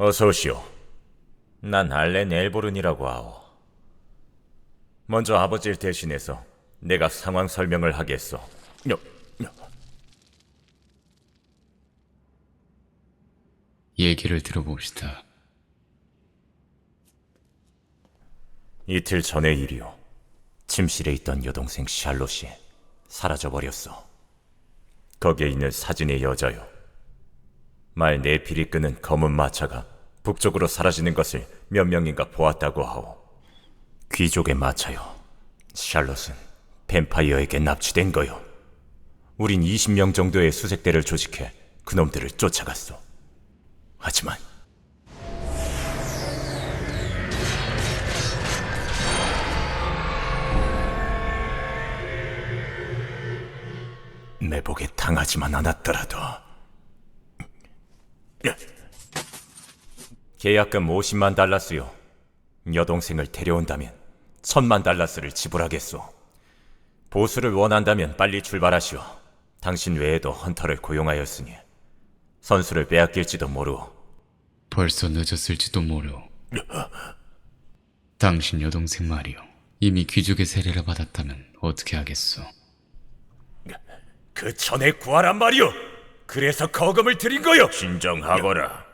어서 오시오. 난 알렌 엘보른이라고 하오. 먼저 아버지를 대신해서 내가 상황 설명을 하겠소. 얘기를 들어봅시다. 이틀 전의 일이오. 침실에 있던 여동생 샬롯이 사라져버렸어. 거기에 있는 사진의 여자요. 말 네필이 끄는 검은 마차가 북쪽으로 사라지는 것을 몇 명인가 보았다고 하오. 귀족의 마차요. 샬롯은 뱀파이어에게 납치된 거요. 우린 20명 정도의 수색대를 조직해 그놈들을 쫓아갔소. 하지만 매복에 당하지만 않았더라도 계약금 50만 달라스요. 여동생을 데려온다면 1000만 달라스를 지불하겠소. 보수를 원한다면 빨리 출발하시오. 당신 외에도 헌터를 고용하였으니 선수를 빼앗길지도 모르오. 벌써 늦었을지도 모르오. 당신 여동생 말이오. 이미 귀족의 세례를 받았다면 어떻게 하겠소? 그 전에 구하란 말이오. 그래서 거금을 드린 거요. 진정하거라.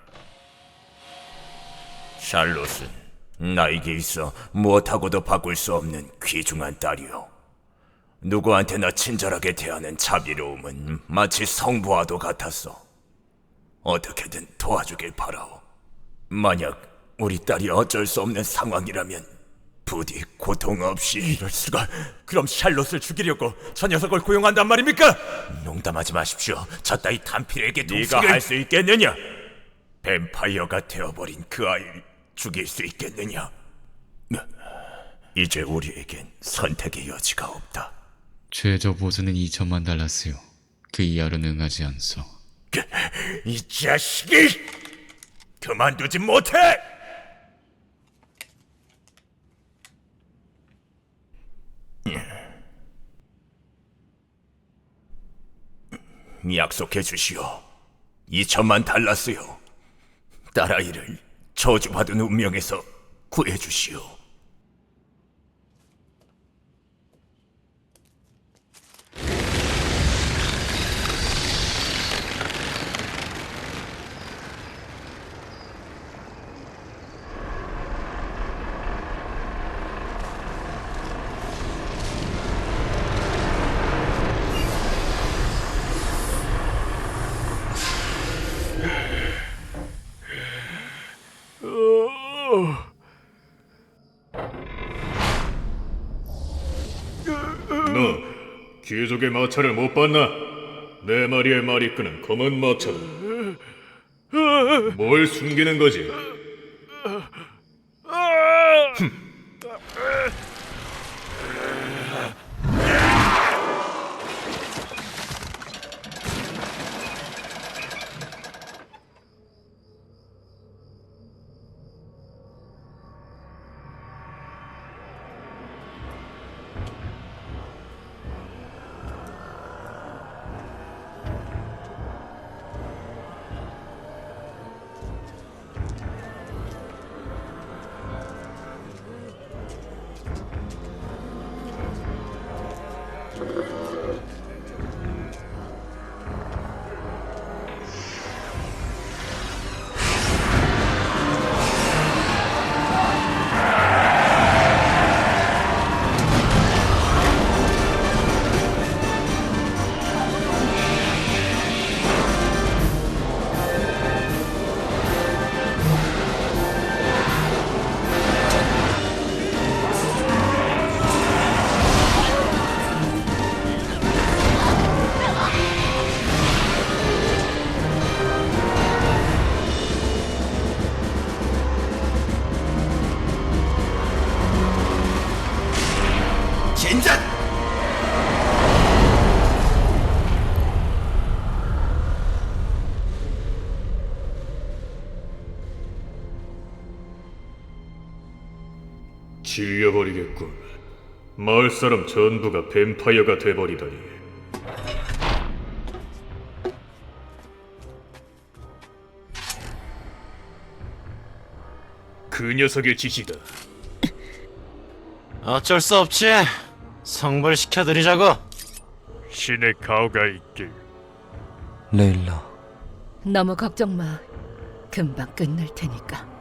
샬롯은 나에게 있어 무엇하고도 바꿀 수 없는 귀중한 딸이오. 누구한테나 친절하게 대하는 자비로움은 마치 성부와도 같았어. 어떻게든 도와주길 바라오. 만약 우리 딸이 어쩔 수 없는 상황이라면 부디 고통 없이. 이럴 수가. 그럼 샬롯을 죽이려고 저 녀석을 고용한단 말입니까? 농담하지 마십시오. 저 따위 탄필에게 동생을. 네가 할 수 있겠느냐? 뱀파이어가 되어버린 그 아이를 죽일 수 있겠느냐? 이제 우리에겐 선택의 여지가 없다. 최저 보수는 2천만 달라스요. 그 이하로는 응하지 않소. 이 자식이! 그만두지 못해! 약속해 주시오. 2천만 달라스요. 딸아이를 저주받은 운명에서 구해 주시오. 너 귀족의 마차를 못 봤나? 네 마리의 말이 끄는 검은 마차다. 뭘 숨기는 거지? 진작! 질려버리겠군. 마을 사람 전부가 뱀파이어가 돼버리다니. 그 녀석의 짓이다. 어쩔 수 없지. 성불 시켜드리자고. 신의 가호가 있길. 레일라, 너무 걱정 마. 금방 끝날 테니까.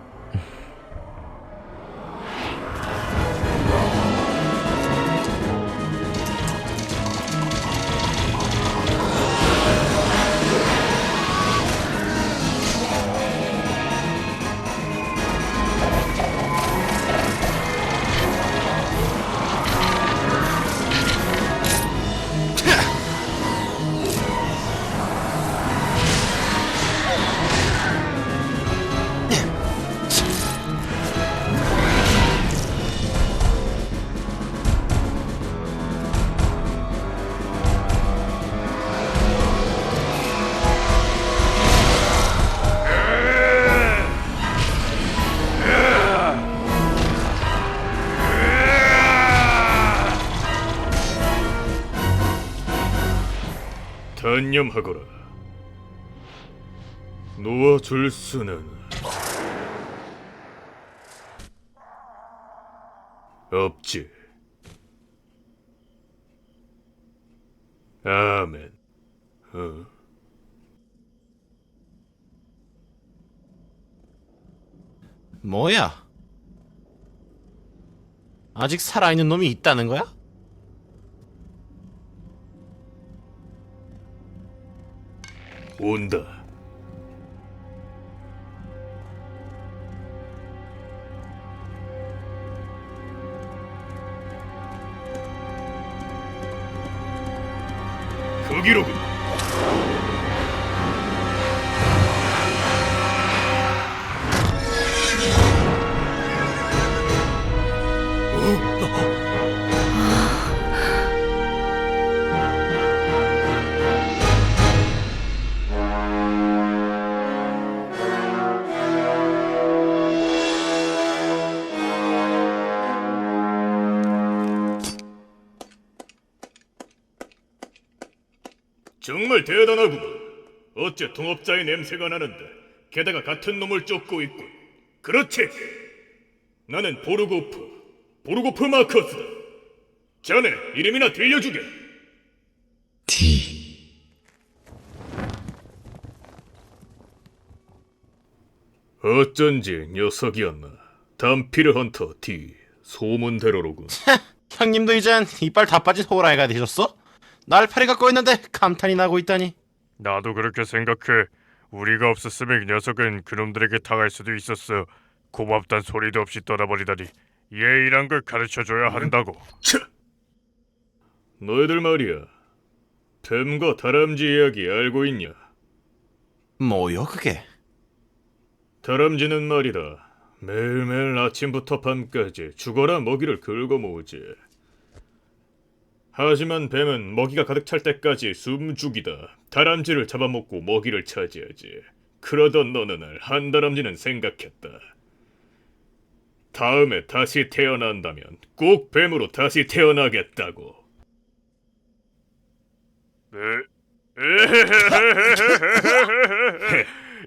단념하거라. 놓아줄 수는 없지. 아멘. 뭐야? 아직 살아있는 놈이 있다는 거야? 온다. 거기로군. 정말 대단하구만. 어째 동업자의 냄새가 나는데 게다가 같은 놈을 쫓고 있군. 그렇지. 나는 보르고프 마커스다. 자네 이름이나 들려주게. D. 어쩐지 녀석이었나. 담피르 헌터 D. 소문대로로군. 형님도 이젠 이빨 다 빠진 호랑이가 되셨어? 날파리 갖고 있는데 감탄이 나고 있다니. 나도 그렇게 생각해. 우리가 없었으면 이 녀석은 그놈들에게 당할 수도 있었어. 고맙단 소리도 없이 떠나버리다니. 예의란 걸 가르쳐줘야 한다고. 너희들 말이야. 뱀과 다람쥐 이야기 알고 있냐? 뭐요 그게? 다람쥐는 말이다. 매일매일 아침부터 밤까지 죽어라 먹이를 긁어 모으지. 하지만 뱀은 먹이가 가득 찰 때까지 숨죽이다 다람쥐를 잡아먹고 먹이를 차지하지. 그러던 어느 날 한 다람쥐는 생각했다. 다음에 다시 태어난다면 꼭 뱀으로 다시 태어나겠다고.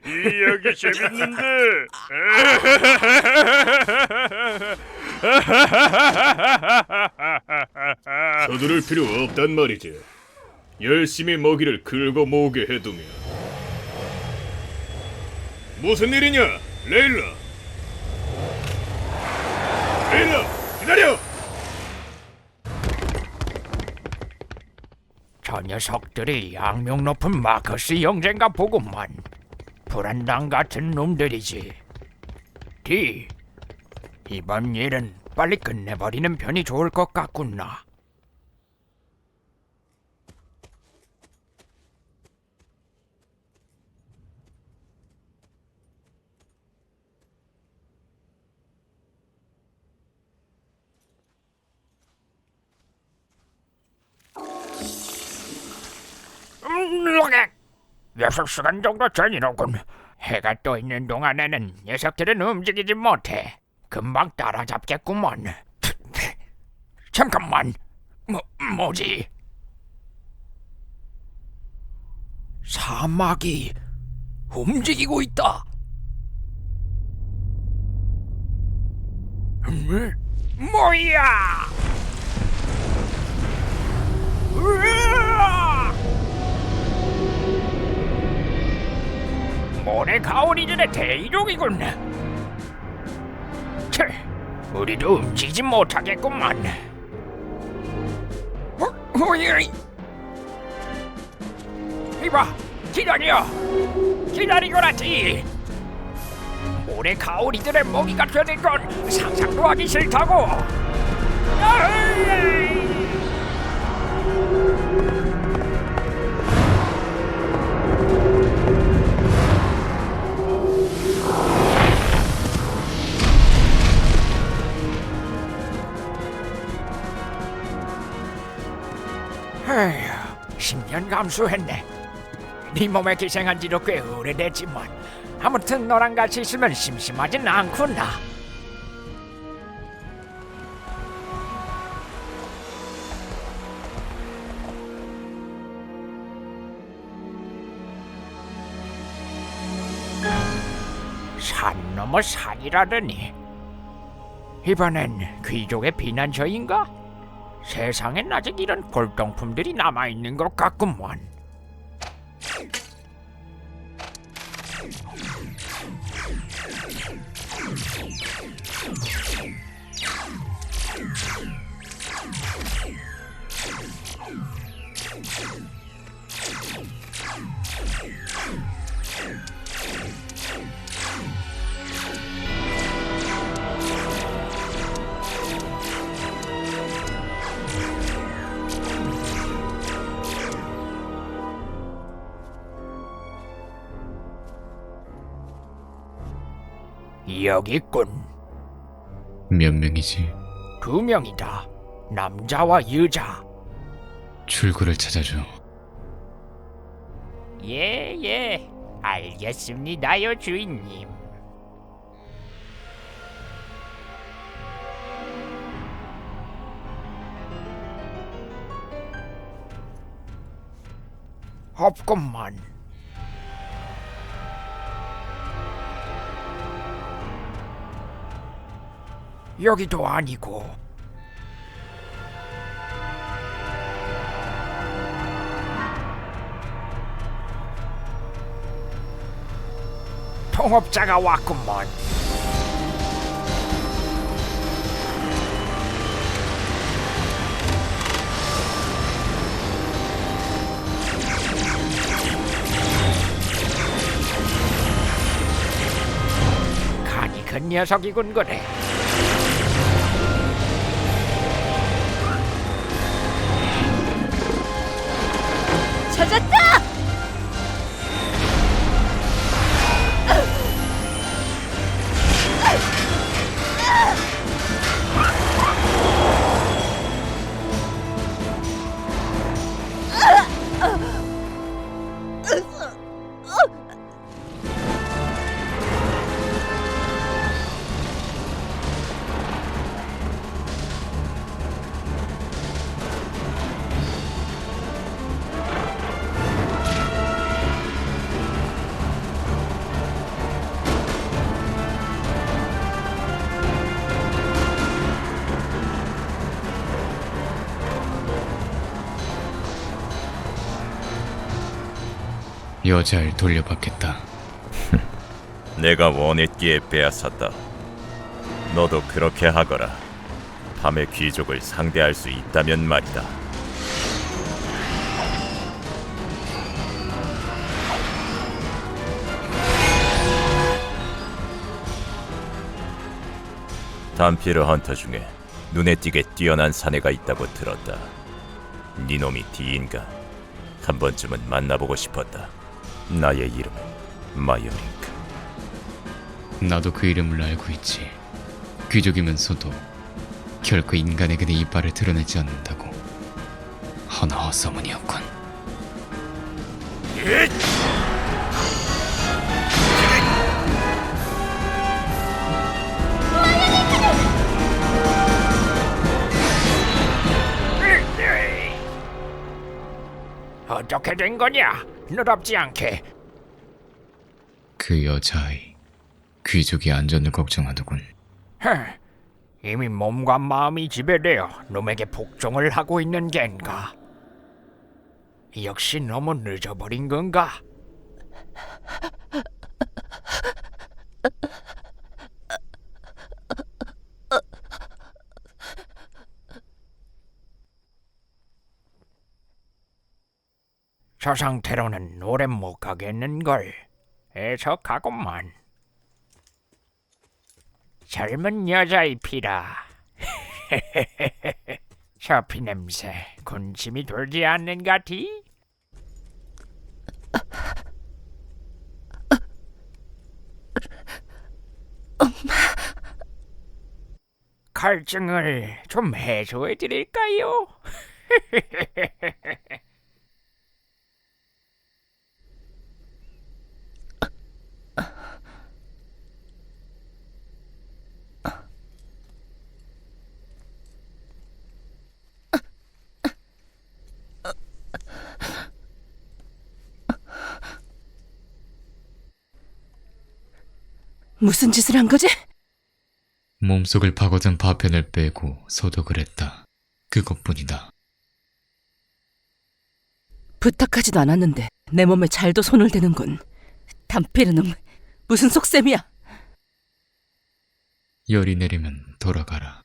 이 이야기 재밌는데. 서두를 필요 없단 말이지. 열심히 먹이를 긁어 모으게 해두면. 무슨 일이냐, 레일라? 레일라, 기다려! 저 녀석들이 악명 높은 마커스 형제인가 보구만. 불안당 같은 놈들이지. D, 이번 일은 빨리 끝내버리는 편이 좋을 것 같구나. 여섯 시간 정도 전이로군. 해가 떠 있는 동안에는 녀석들은 움직이지 못해. 금방 따라잡겠구먼. 잠깐만, 뭐지? 사막이 움직이고 있다. 뭐야? 으아! 모래 가오리들의 대이동이군. 채, 우리도 움직이지 못하겠구만. 오이. 이봐, 기다려. 기다리거라지. 모래 가오리들의 먹이가 되는 건 상상도 하기 싫다고. 아이! 에휴, 10년 감수했네. 네 몸에 기생한 지도 꽤 오래됐지만 아무튼 너랑 같이 있으면 심심하진 않구나. 산 넘어 산이라더니 이번엔 귀족의 피난처인가? 세상엔 아직 이런 골동품들이 남아있는 것 같구먼. 여기 있군. 몇 명이지? 2명이다. 남자와 여자. 출구를 찾아줘. 예, 알겠습니다요, 주인님. 없구만. 여기도 아니고. 통업자가 왔구먼. 간이 큰 녀석이군 그래. 찾았다! 여자를 돌려받겠다. 내가 원했기에 빼앗았다. 너도 그렇게 하거라. 밤의 귀족을 상대할 수 있다면 말이다. 담피르 헌터 중에 눈에 띄게 뛰어난 사내가 있다고 들었다. 네 놈이 디인가? 한 번쯤은 만나보고 싶었다. 나의 이름은 마이어링크. 나도 그 이름을 알고 있지. 귀족이면서도 결코 인간에게 내 이빨을 드러내지 않는다고. 허나 어서문이었군. 어떻게 된 거냐? 너답지 않게. 그 여자아이 귀족의 안전을 걱정하더군. 흥, 이미 몸과 마음이 지배되어 놈에게 복종을 하고 있는 겐가? 역시 너무 늦어버린 건가? 저 상태로는 오래 못 가겠는걸. 애석하구만. 젊은 여자의 피라. 저 피냄새 군침이 돌지 않는가티? 갈증을 좀 해소해 드릴까요? 무슨 짓을 한 거지? 몸속을 파고든 파편을 빼고 소독을 했다. 그것뿐이다. 부탁하지도 않았는데 내 몸에 잘도 손을 대는군. 담피르 놈, 무슨 속셈이야? 열이 내리면 돌아가라.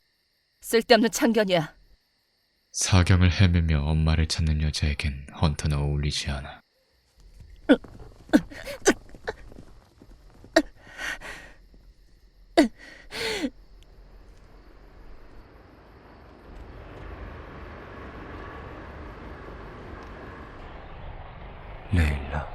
쓸데없는 참견이야. 사경을 헤매며 엄마를 찾는 여자에겐 헌터는 어울리지 않아. 레일라.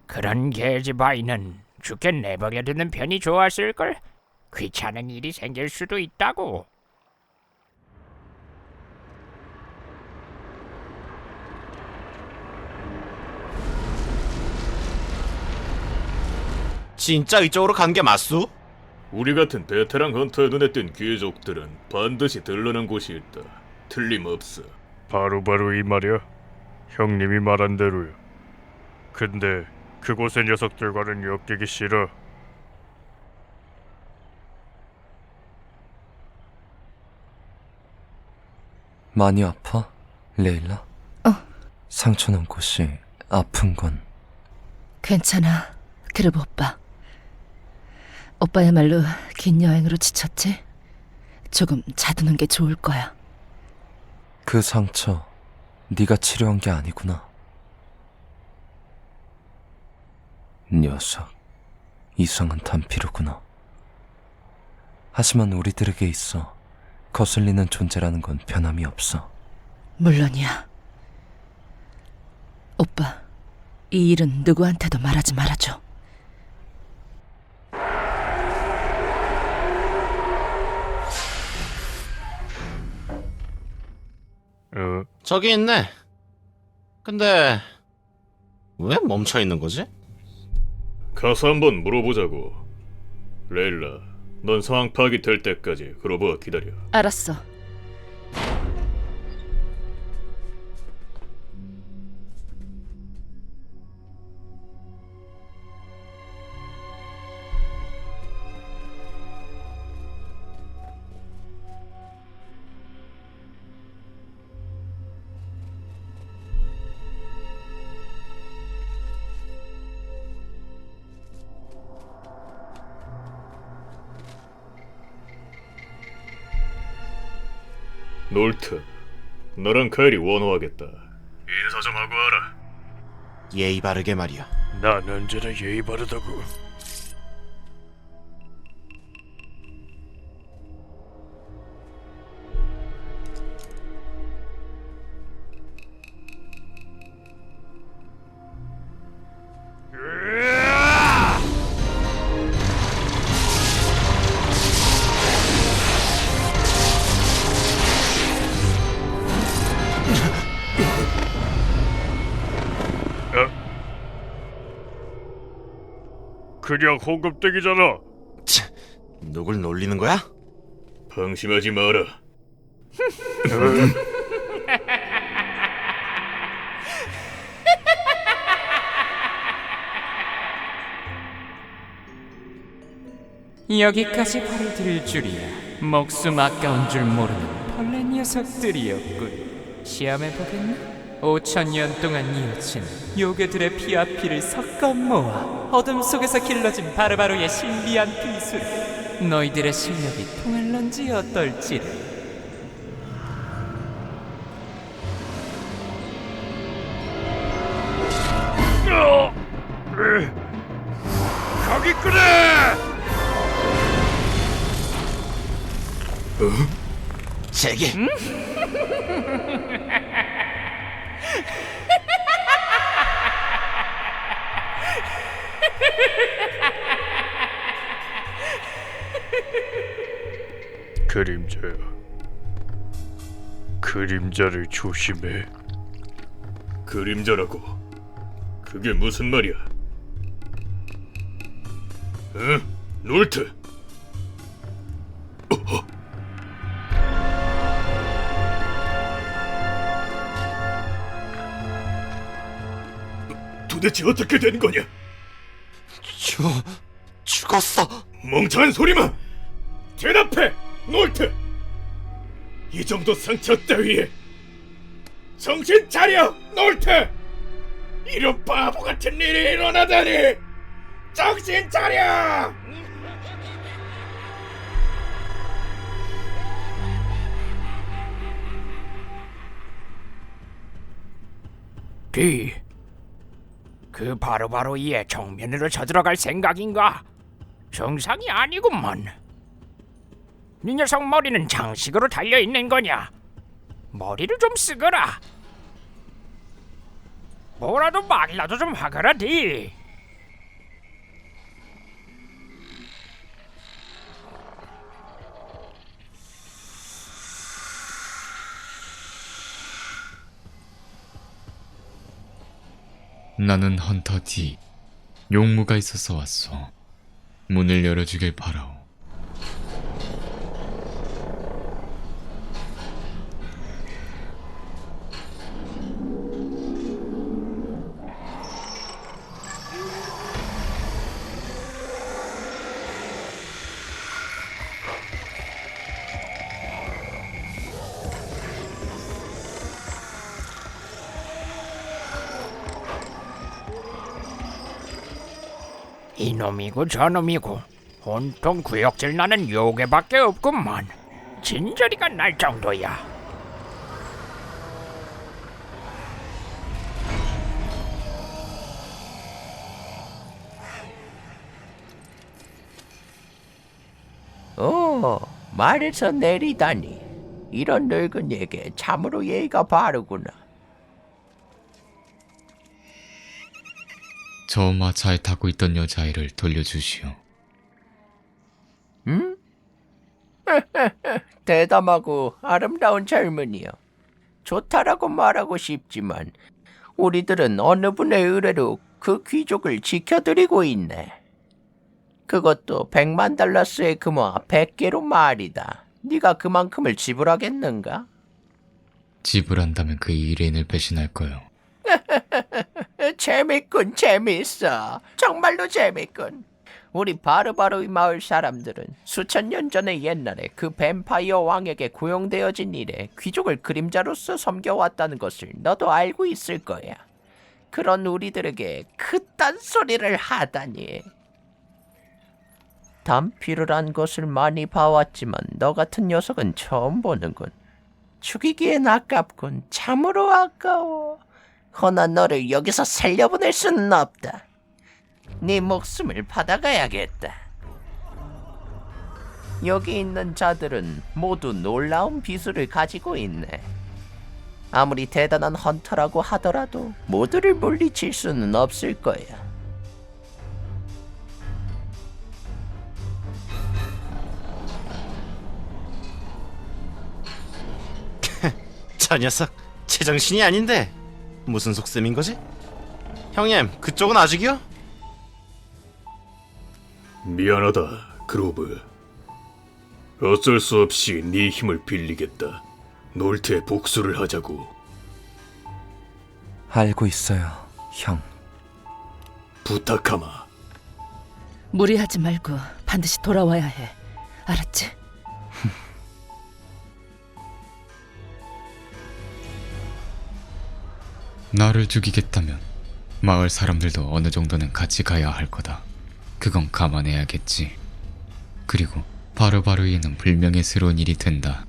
그런 계집아이는 죽게 내버려두는 편이 좋았을걸. 귀찮은 일이 생길 수도 있다고. 진짜 이쪽으로 간 게 맞수? 우리 같은 베테랑 헌터의 눈에 띈 귀족들은 반드시 들르는 곳이 있다. 틀림없어. 바로 이 말이야. 형님이 말한 대로야. 근데 그곳의 녀석들과는 엮이기 싫어. 많이 아파? 레일라? 상처난 곳이 아픈 건 괜찮아, 그르브 오빠. 오빠야말로 긴 여행으로 지쳤지? 조금 자두는 게 좋을 거야. 그 상처 네가 치료한 게 아니구나. 녀석, 이상한 담피르구나. 하지만 우리들에게 있어 거슬리는 존재라는 건 변함이 없어. 물론이야. 오빠, 이 일은 누구한테도 말하지 말아줘. 저기 있네. 근데 왜 멈춰 있는 거지? 가서 한번 물어보자고. 레일라, 넌 상황 파악이 될 때까지 그로버 기다려. 알았어. 놀트, 너랑 카일이 원호하겠다. 인사 좀 하고 와라. 예의 바르게 말이야. 난 언제나 예의 바르다고. 그냥 호급되기잖아. 누굴 놀리는 거야? 방심하지 마라. 여기까지 발을 들일 줄이야. 목숨 아까운 줄 모르는 벌레 녀석들이었군. 시험해보겠나? 5,000년 동안 이어진 요괴들의 피와 피를 섞어 모아 어둠 속에서 길러진 바르바루의 신비한 비술. 너희들의 실력이 통할런지 어떨지를. 거기 끄래! 세게. 그림자야. 그림자를 조심해. 그림자라고? 그게 무슨 말이야? 응? 놀트! 도대체 어떻게 된 거냐? 죽었어. 멍청한 소리마! 대답해! 놀트! 이 정도 상처 따위에 정신 차려! 놀트! 이런 바보 같은 일이 일어나다니! 정신 차려! 그 바로바로 이의 정면으로 쳐들어갈 생각인가? 정상이 아니구먼. 네 녀석 머리는 장식으로 달려있는 거냐? 머리를 좀 쓰거라. 뭐라도 말이라도 좀 하거라, 디. 나는 헌터 D. 용무가 있어서 왔어. 문을 열어주길 바라오. 이놈이고 저놈이고 온통 구역질 나는 요괴밖에 없구먼. 진저리가 날 정도야. 말에서 내리다니. 이런 늙은이에게 참으로 예의가 바르구나. 저 마차에 타고 있던 여자아이를 돌려주시오. 응? 대담하고 아름다운 젊은이여. 좋다라고 말하고 싶지만 우리들은 어느 분의 의뢰로 그 귀족을 지켜드리고 있네. 그것도 100만 달러스의 금화 100개로 말이다. 네가 그만큼을 지불하겠는가? 지불한다면 그 의뢰인을 배신할 거요. 재밌군, 재밌어. 정말로 재밌군. 우리 바르바르의 마을 사람들은 수천 년 전의 옛날에 그 뱀파이어 왕에게 고용되어진 일에 귀족을 그림자로서 섬겨왔다는 것을 너도 알고 있을 거야. 그런 우리들에게 그딴 소리를 하다니. 담피르란 것을 많이 봐왔지만 너 같은 녀석은 처음 보는군. 죽이기엔 아깝군. 참으로 아까워. 허나 너를 여기서 살려보낼 수는 없다. 네 목숨을 받아가야겠다. 여기 있는 자들은 모두 놀라운 비수를 가지고 있네. 아무리 대단한 헌터라고 하더라도 모두를 물리칠 수는 없을 거야. 저 녀석 제정신이 아닌데 무슨 속셈인 거지? 형님 그쪽은 아직이요? 미안하다, 그로브. 어쩔 수 없이 네 힘을 빌리겠다. 놀트에 복수를 하자고. 알고 있어요, 형. 부탁하마. 무리하지 말고 반드시 돌아와야 해. 알았지? 나를 죽이겠다면 마을 사람들도 어느 정도는 같이 가야 할 거다. 그건 감안해야겠지. 그리고 바르바르이는 불명예스러운 일이 된다.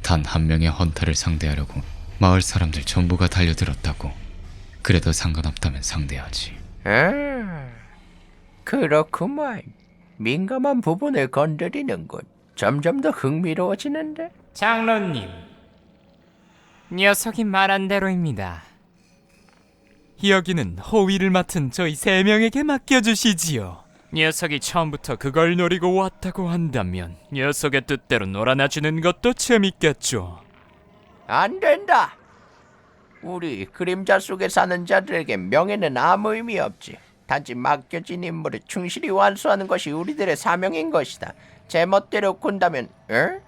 단 한 명의 헌터를 상대하려고 마을 사람들 전부가 달려들었다고. 그래도 상관없다면 상대하지. 그렇구만. 민감한 부분을 건드리는군. 점점 더 흥미로워지는데? 장로님, 녀석이 말한 대로입니다. 여기는 호위를 맡은 저희 3명에게 맡겨주시지요. 녀석이 처음부터 그걸 노리고 왔다고 한다면 녀석의 뜻대로 놀아나주는 것도 재밌겠죠. 안 된다. 우리 그림자 속에 사는 자들에게 명예는 아무 의미 없지. 단지 맡겨진 임무를 충실히 완수하는 것이 우리들의 사명인 것이다. 제멋대로 군다면, 응?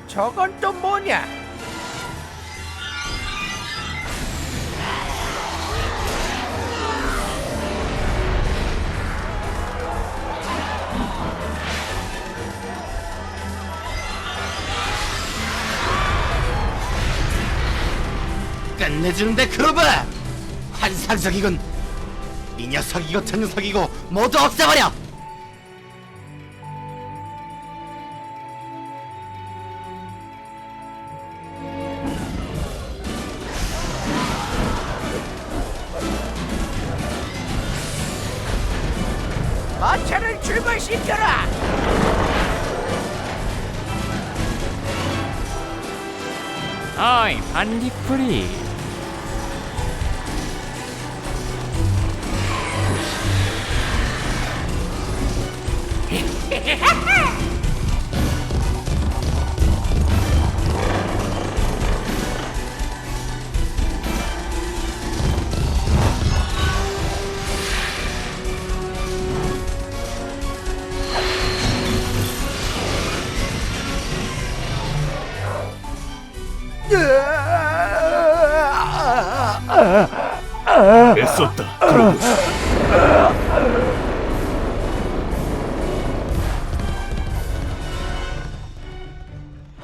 저건 또 뭐냐? 끝내주는데 그로브! 환상적이군. 이 녀석이고 저 녀석이고 모두 없애버려! 마차를 출발시켜라! 어이, 반딧불이. 애썼다, 그로브.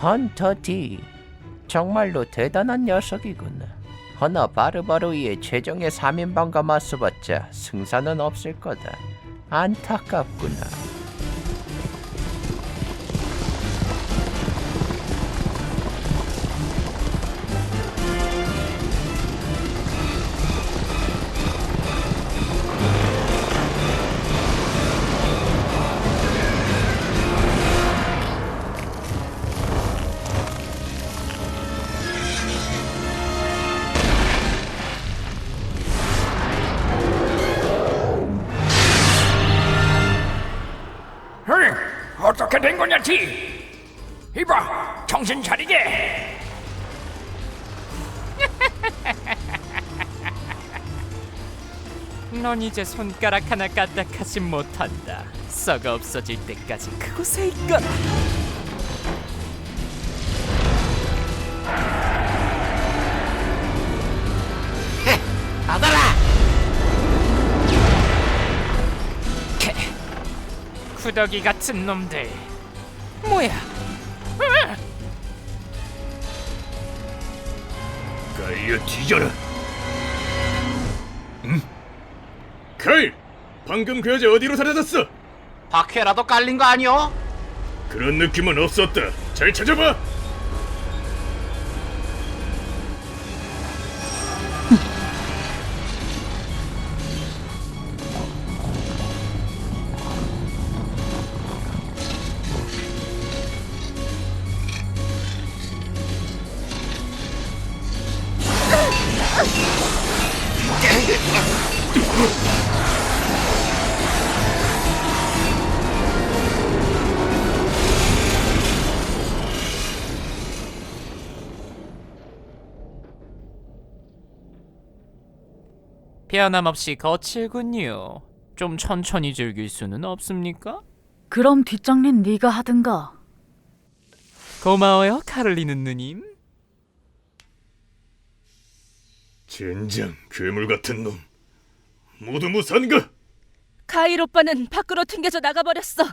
헌터 D, 정말로 대단한 녀석이구나. 허나 바르바르이의 최정의 3인방과 맞서봤자 승산은 없을 거다. 안타깝구나. 어떻게 된 거냐, 티? 이봐, 정신 차리게. 넌 이제 손가락 하나 까딱하지 못한다. 썩어 없어질 때까지 그곳에 있거라. 받아라! 구더기 같은 놈들. 뭐야? 가이어 뒤져라. 응? 카일! 방금 그 여자 어디로 사라졌어? 박해라도 깔린 거 아니오? 그런 느낌은 없었다. 잘 찾아봐. 변함없이 거칠군요. 좀 천천히 즐길 수는 없습니까? 그럼 뒷정리는 네가 하든가. 고마워요, 카를리는 누님. 젠장 괴물 같은 놈. 모두 무산가? 가일 오빠는 밖으로 튕겨져 나가버렸어.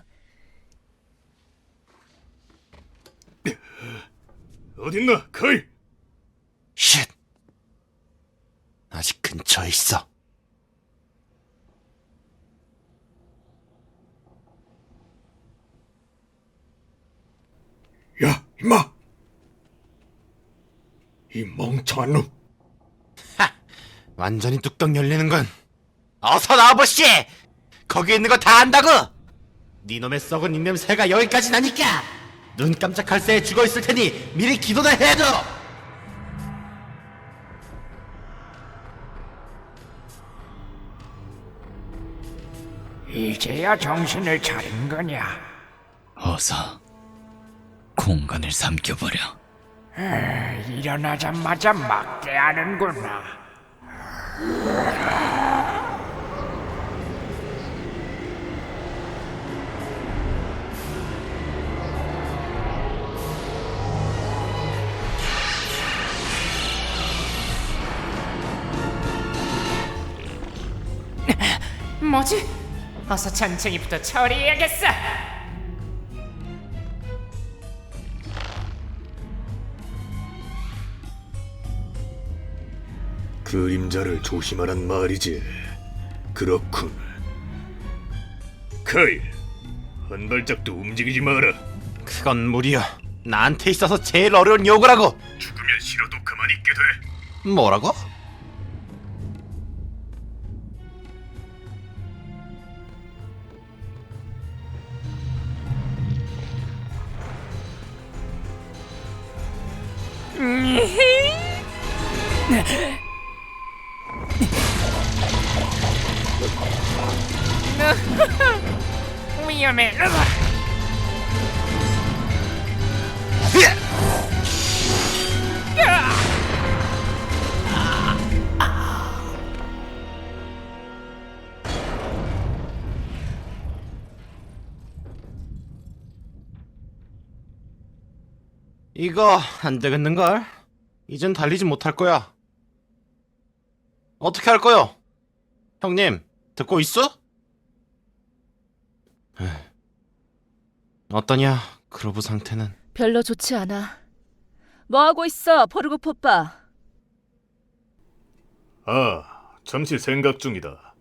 어딨나, 카일? 쉿. 아직 근처에 있어. 야, 임마! 이 멍청한 놈. 완전히 뚝딱 열리는 건. 어서 나와보시! 거기 있는 거 다 안다고! 네 놈의 썩은 입냄새가 여기까지 나니까 눈 깜짝할 새에 죽어있을 테니 미리 기도나 해야죠! 이제야 정신을 차린 거냐? 어서 공간을 삼켜버려. 일어나자마자 막게 하는구나. 뭐지? 어서 잔챙이부터 처리해야겠어. 그림자를 조심하란 말이지. 그렇군. 카일, 한 발짝도 움직이지 마라. 그건 무리여. 나한테 있어서 제일 어려운 요구라고. 죽으면 싫어도 가만히 있게 돼. 뭐라고? 위험해. 이거 안 되겠는걸? 이젠 달리지 못할 거야. 어떻게 할 거요? 형님, 듣고 있어? 에휴, 어떠냐, 그로브 상태는. 별로 좋지 않아. 뭐 하고 있어, 포르고프 오빠? 아, 잠시 생각 중이다.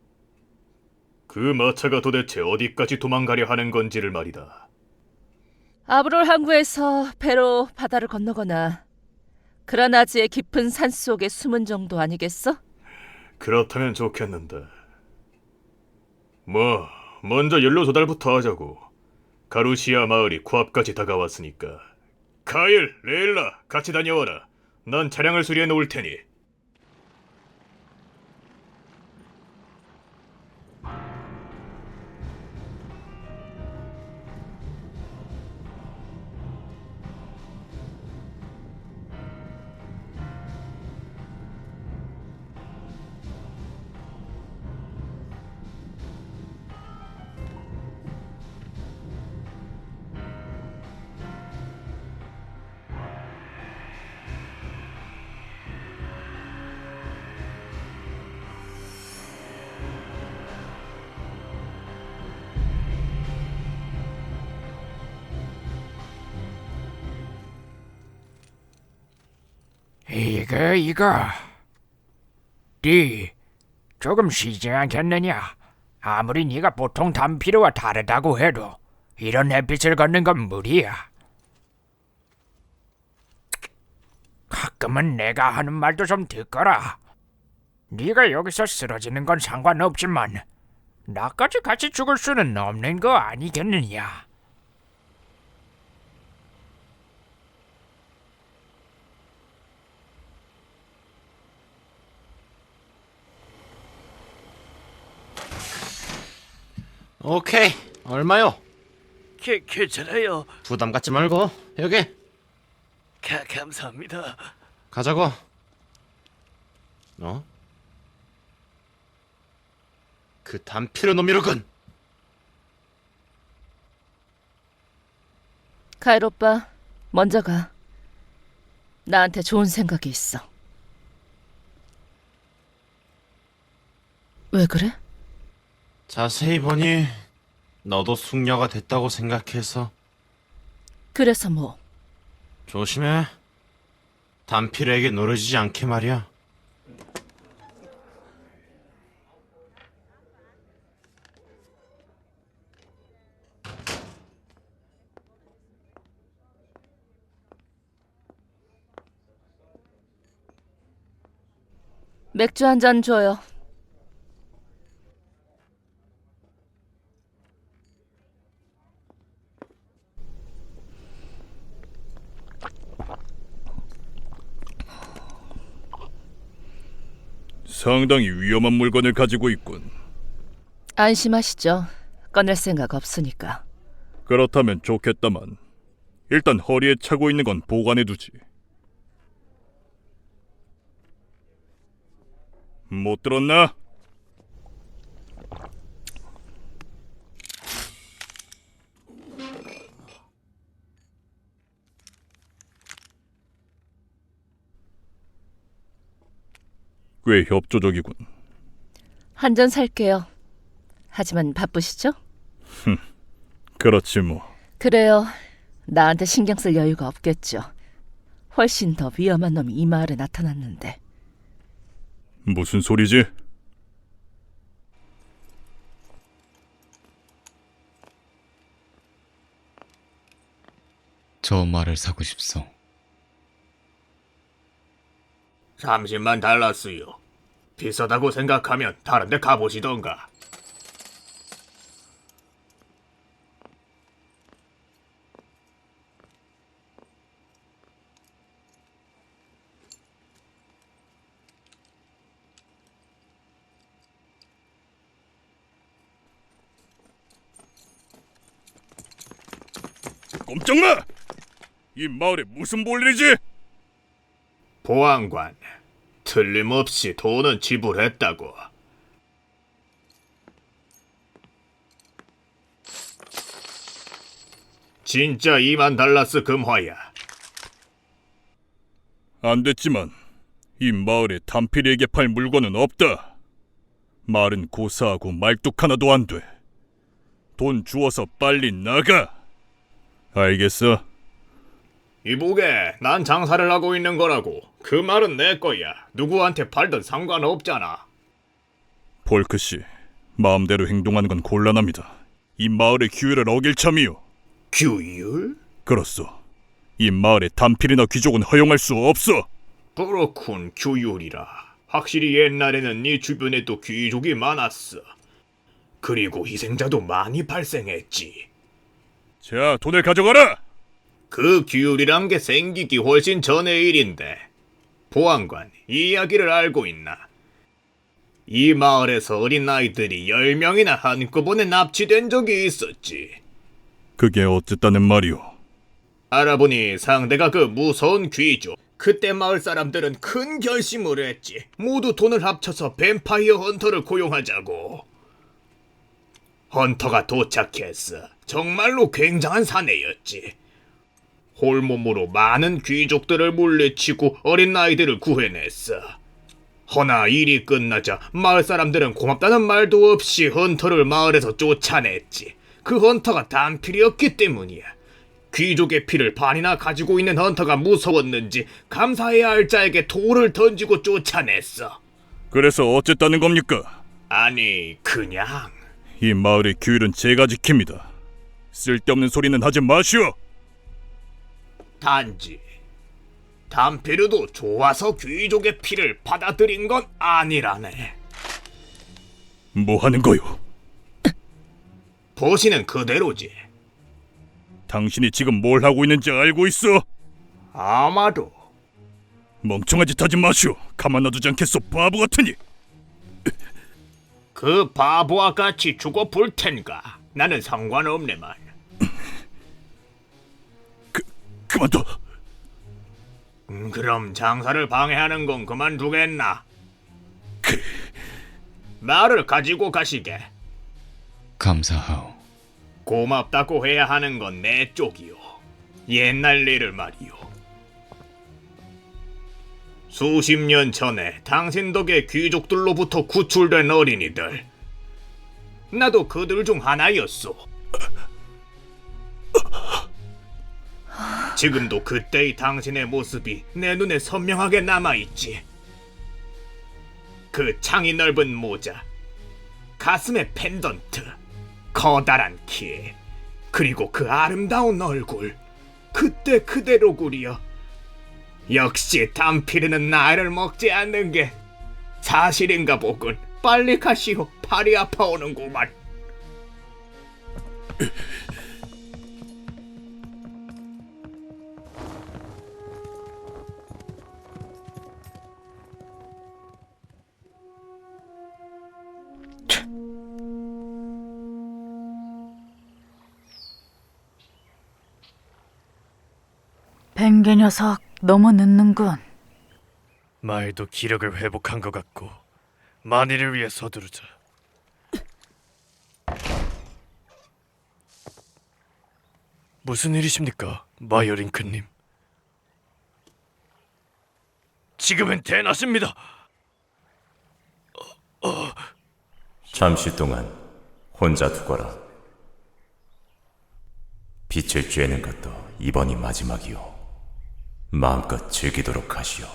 그 마차가 도대체 어디까지 도망가려 하는 건지를 말이다. 아브롤 항구에서 배로 바다를 건너거나 그라나즈의 깊은 산 속에 숨은 정도 아니겠어? 그렇다면 좋겠는데. 뭐, 먼저 연료 조달부터 하자고. 가루시아 마을이 코앞까지 다가왔으니까. 카일, 레일라, 같이 다녀와라. 난 차량을 수리해 놓을 테니. 이거 네 조금 쉬지 않겠느냐? 아무리 네가 보통 단피르와 다르다고 해도 이런 햇빛을 걷는 건 무리야. 가끔은 내가 하는 말도 좀 듣거라. 네가 여기서 쓰러지는 건 상관없지만 나까지 같이 죽을 수는 없는 거 아니겠느냐? 오케이, 얼마요? 괜찮아요. 부담 갖지 말고 여기 감사합니다. 가자고. 어? 그 단피르 놈이로군. 카일 오빠, 먼저 가. 나한테 좋은 생각이 있어. 왜 그래? 자세히 보니 너도 숙녀가 됐다고 생각해서. 그래서 뭐? 조심해. 단피르에게 노려지지 않게 말이야. 맥주 한 잔 줘요. 상당히 위험한 물건을 가지고 있군. 안심하시죠. 꺼낼 생각 없으니까. 그렇다면 좋겠다만 일단 허리에 차고 있는 건 보관해두지. 못 들었나? 꽤 협조적이군. 한 잔 살게요. 하지만 바쁘시죠? 그렇지 뭐. 그래요. 나한테 신경 쓸 여유가 없겠죠. 훨씬 더 위험한 놈이 이 마을에 나타났는데. 무슨 소리지? 저 말을 사고 싶소. 30만 달러스요. 비싸다고 생각하면 다른 데 가보시던가. 꼼짝 마! 이 마을에 무슨 볼일이지? 보안관, 틀림없이 돈은 지불했다고. 진짜 2만 달러스 금화야. 안 됐지만 이 마을에 단필이에게 팔 물건은 없다. 말은 고사하고 말뚝 하나도 안 돼. 돈 주워서 빨리 나가. 알겠어? 이보게, 난 장사를 하고 있는 거라고. 그 말은 내 거야. 누구한테 팔든 상관없잖아. 폴크 씨, 마음대로 행동하는 건 곤란합니다. 이 마을의 규율을 어길 참이요. 규율? 그렇소. 이 마을에 단필이나 귀족은 허용할 수 없어. 그렇군, 규율이라. 확실히 옛날에는 네 주변에도 귀족이 많았어. 그리고 희생자도 많이 발생했지. 자, 돈을 가져가라! 그 규율이란 게 생기기 훨씬 전의 일인데. 보안관, 이 이야기를 알고 있나? 이 마을에서 어린아이들이 10명이나 한꺼번에 납치된 적이 있었지. 그게 어쨌다는 말이오? 알아보니 상대가 그 무서운 귀족. 그때 마을 사람들은 큰 결심을 했지. 모두 돈을 합쳐서 뱀파이어 헌터를 고용하자고. 헌터가 도착했어. 정말로 굉장한 사내였지. 홀몸으로 많은 귀족들을 물리치고 어린 아이들을 구해냈어. 허나 일이 끝나자 마을 사람들은 고맙다는 말도 없이 헌터를 마을에서 쫓아냈지. 그 헌터가 단필이었기 때문이야. 귀족의 피를 반이나 가지고 있는 헌터가 무서웠는지 감사해야 할 자에게 돌을 던지고 쫓아냈어. 그래서 어쨌다는 겁니까? 아니, 그냥 이 마을의 규율은 제가 지킵니다. 쓸데없는 소리는 하지 마시오. 단지 담피르도 좋아서 귀족의 피를 받아들인 건 아니라네. 뭐 하는 거요? 보시는 그대로지. 당신이 지금 뭘 하고 있는지 알고 있어? 아마도 멍청한 짓 하지 마시오. 가만 놔두지 않겠소, 바보 같으니. 그 바보와 같이 죽어 볼 텐가. 나는 상관없네만. 그만둬. 그럼 장사를 방해하는 건 그만두겠나? 말을 가지고 가시게. 감사하오. 고맙다고 해야 하는 건 내 쪽이요. 옛날 일을 말이요. 수십 년 전에 당신 덕에 귀족들로부터 구출된 어린이들. 나도 그들 중 하나였소. 지금도 그때의 당신의 모습이 내 눈에 선명하게 남아있지. 그 창이 넓은 모자, 가슴에 펜던트, 커다란 키, 그리고 그 아름다운 얼굴. 그때 그대로구려. 역시 담피르는 나이를 먹지 않는 게 사실인가 보군. 빨리 가시오. 팔이 아파오는구만. 뱅게 녀석 너무 늦는군. 말도 기력을 회복한 것 같고 만일을 위해 서두르자. 무슨 일이십니까, 마이어링크님? 지금은 대낮입니다. 잠시 동안 혼자 두거라. 빛을 쬐는 것도 이번이 마지막이오. 마음껏 즐기도록 하시오.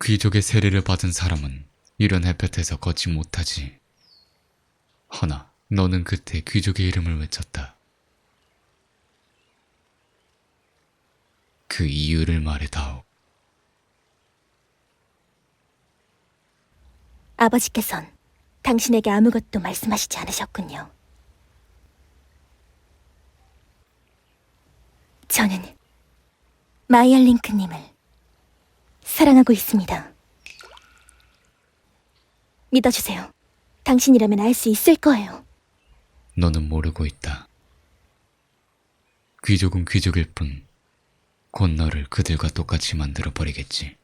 귀족의 세례를 받은 사람은 이런 햇볕에서 걷지 못하지. 허나 너는 그때 귀족의 이름을 외쳤다. 그 이유를 말해다오. 아버지께선 당신에게 아무것도 말씀하시지 않으셨군요. 저는 마이얼링크님을 사랑하고 있습니다. 믿어주세요. 당신이라면 알 수 있을 거예요. 너는 모르고 있다. 귀족은 귀족일 뿐, 곧 너를 그들과 똑같이 만들어버리겠지.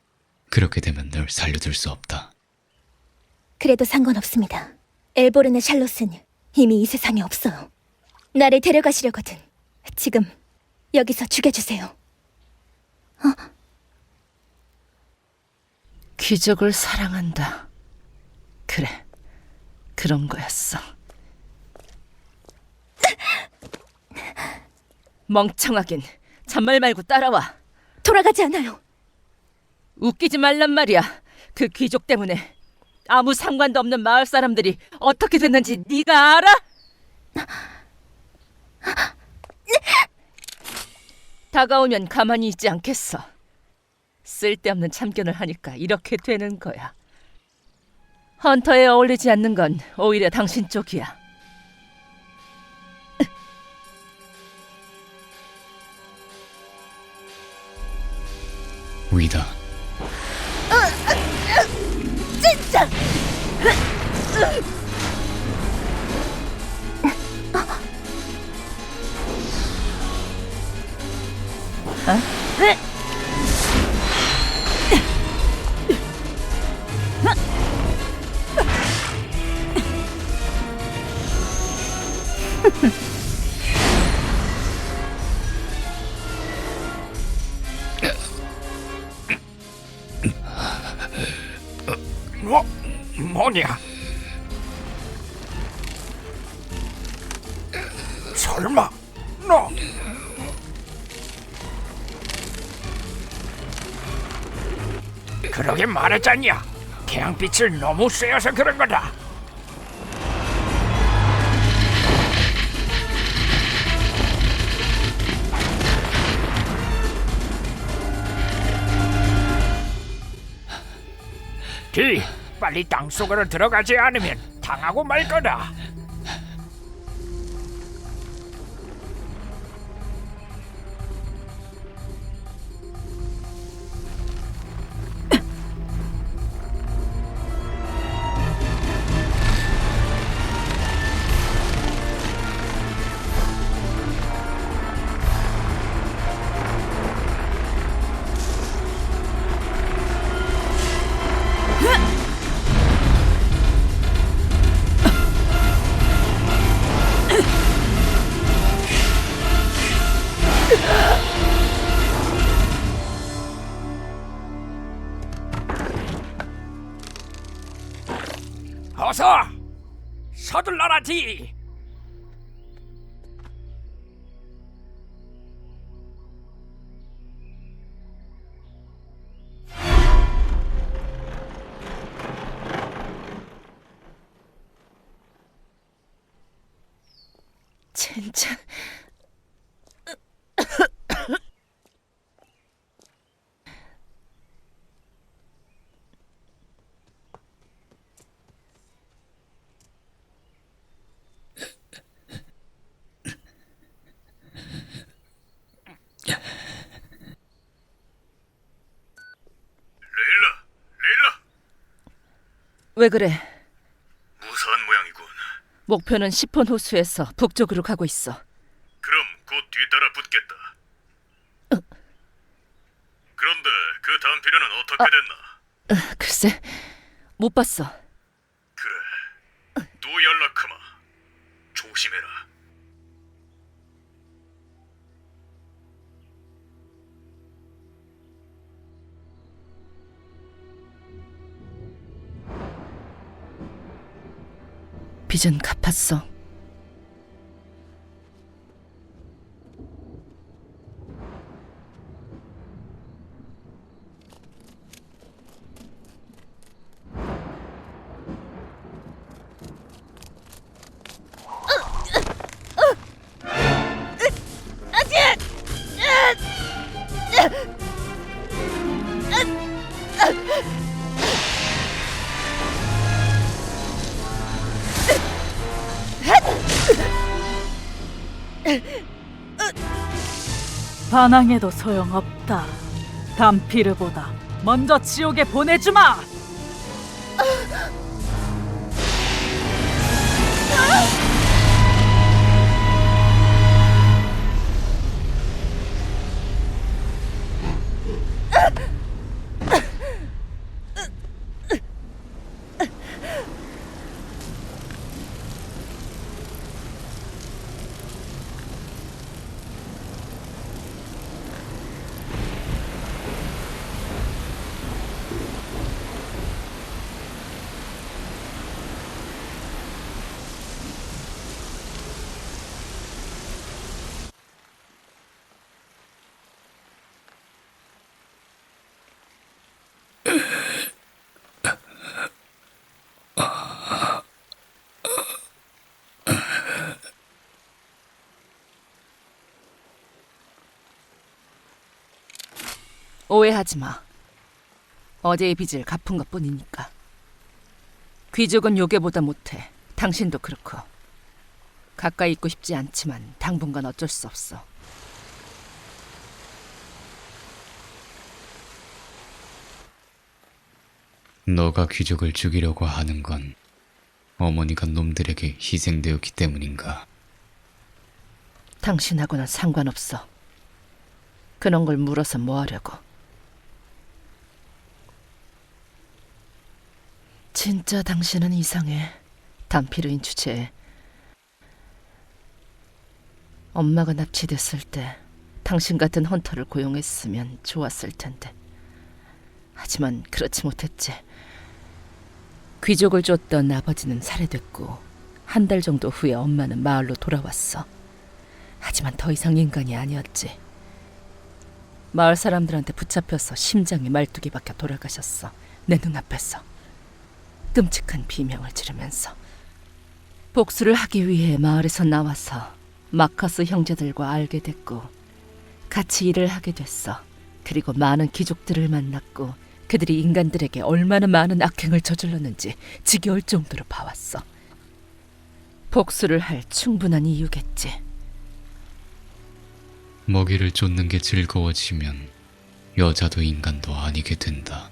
그렇게 되면 널 살려둘 수 없다. 그래도 상관없습니다. 엘보르네 샬롯은 이미 이 세상에 없어요. 나를 데려가시려거든. 지금 여기서 죽여주세요. 귀족을 사랑한다. 그래, 그런 거였어. 멍청하긴. 잔말 말고 따라와. 돌아가지 않아요. 웃기지 말란 말이야. 그 귀족 때문에 아무 상관도 없는 마을 사람들이 어떻게 됐는지 네가 알아? 다가오면 가만히 있지 않겠어. 쓸데없는 참견을 하니까 이렇게 되는 거야. 헌터에 어울리지 않는 건 오히려 당신 쪽이야. 위다. 뭐냐? 설마 너? 그러게 말했잖냐. 태양빛을 너무 쐬어서 그런 거다. 디, 빨리 땅속으로 들어가지 않으면 당하고 말 거다. 어서 서둘러라 디. 진짜 레일라, 왜 그래? 무사한 모양이군. 목표는 10폰 호수에서 북쪽으로 가고 있어. 그럼 곧 뒤따라 붙겠다. 그런데 그 단피려는 어떻게 됐나? 글쎄, 못 봤어. 그래, 또 연락하마. 조심해라. 빚은 갚았어. 반항해도 소용없다. 담피르보다 먼저 지옥에 보내주마. 오해하지 마. 어제의 빚을 갚은 것뿐이니까. 귀족은 요괴보다 못해. 당신도 그렇고. 가까이 있고 싶지 않지만 당분간 어쩔 수 없어. 너가 귀족을 죽이려고 하는 건 어머니가 놈들에게 희생되었기 때문인가? 당신하고는 상관없어. 그런 걸 물어서 뭐 하려고. 진짜 당신은 이상해. 단피르인 주제에. 엄마가 납치됐을 때 당신 같은 헌터를 고용했으면 좋았을 텐데. 하지만 그렇지 못했지. 귀족을 쫓던 아버지는 살해됐고 1달 정도 후에 엄마는 마을로 돌아왔어. 하지만 더 이상 인간이 아니었지. 마을 사람들한테 붙잡혀서 심장이 말뚝이 박혀 돌아가셨어. 내 눈앞에서. 끔찍한 비명을 지르면서. 복수를 하기 위해 마을에서 나와서 마커스 형제들과 알게 됐고 같이 일을 하게 됐어. 그리고 많은 귀족들을 만났고 그들이 인간들에게 얼마나 많은 악행을 저질렀는지 지겨울 정도로 봐왔어. 복수를 할 충분한 이유겠지. 먹이를 쫓는 게 즐거워지면 여자도 인간도 아니게 된다.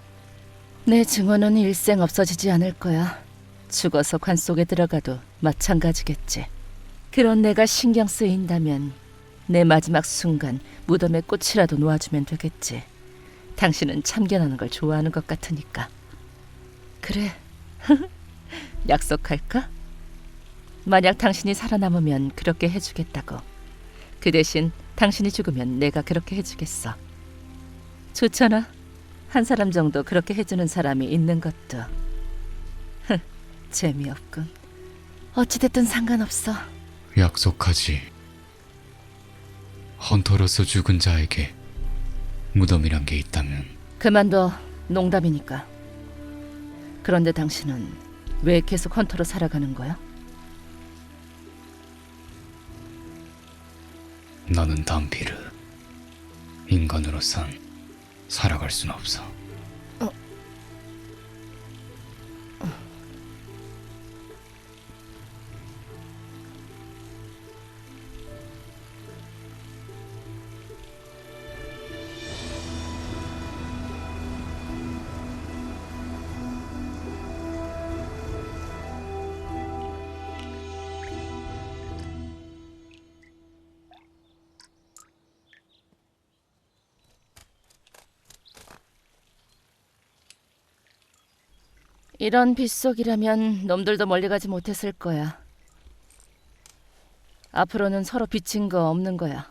내 증오는 일생 없어지지 않을 거야. 죽어서 관 속에 들어가도 마찬가지겠지. 그런 내가 신경 쓰인다면 내 마지막 순간 무덤에 꽃이라도 놓아주면 되겠지. 당신은 참견하는 걸 좋아하는 것 같으니까. 그래. 약속할까? 만약 당신이 살아남으면 그렇게 해주겠다고. 그 대신 당신이 죽으면 내가 그렇게 해주겠어. 좋잖아. 한 사람 정도 그렇게 해주는 사람이 있는 것도. 재미없군. 어찌됐든 상관없어. 약속하지. 헌터로서 죽은 자에게 무덤이란 게 있다면. 그만둬. 농담이니까. 그런데 당신은 왜 계속 헌터로 살아가는 거야? 나는 단피르. 인간으로선 살아갈 순 없어. 이런 빗속이라면 놈들도 멀리 가지 못했을 거야. 앞으로는 서로 빚진 거 없는 거야.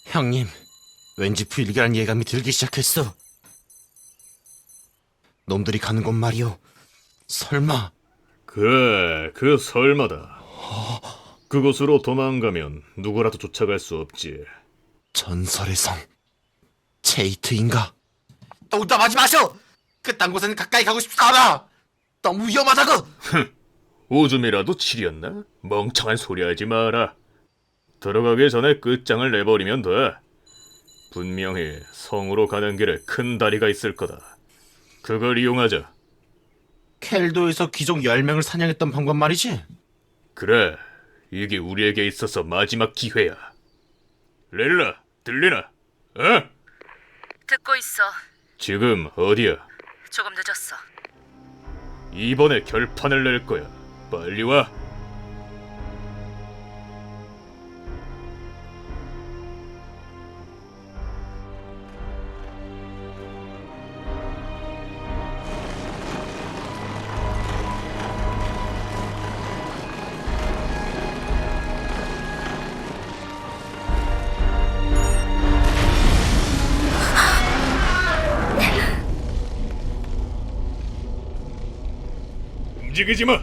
형님, 왠지 불길한 예감이 들기 시작했어. 놈들이 가는 곳 말이오. 설마. 그래, 그 설마다. 그곳으로 도망가면 누구라도 쫓아갈 수 없지. 전설의 성 체이트인가? 농담하지 마쇼! 그딴 곳에는 가까이 가고 싶지 않아! 너무 위험하다고! 오줌이라도 치렸나? 멍청한 소리 하지 마라. 들어가기 전에 끝장을 내버리면 돼. 분명히 성으로 가는 길에 큰 다리가 있을 거다. 그걸 이용하자. 켈도에서 귀족 10명을 사냥했던 방법 말이지? 그래, 이게 우리에게 있어서 마지막 기회야. 렐라, 들리나? 어? 듣고 있어. 지금 어디야? 조금 늦었어. 이번에 결판을 낼 거야. 빨리 와. 움직이지 마.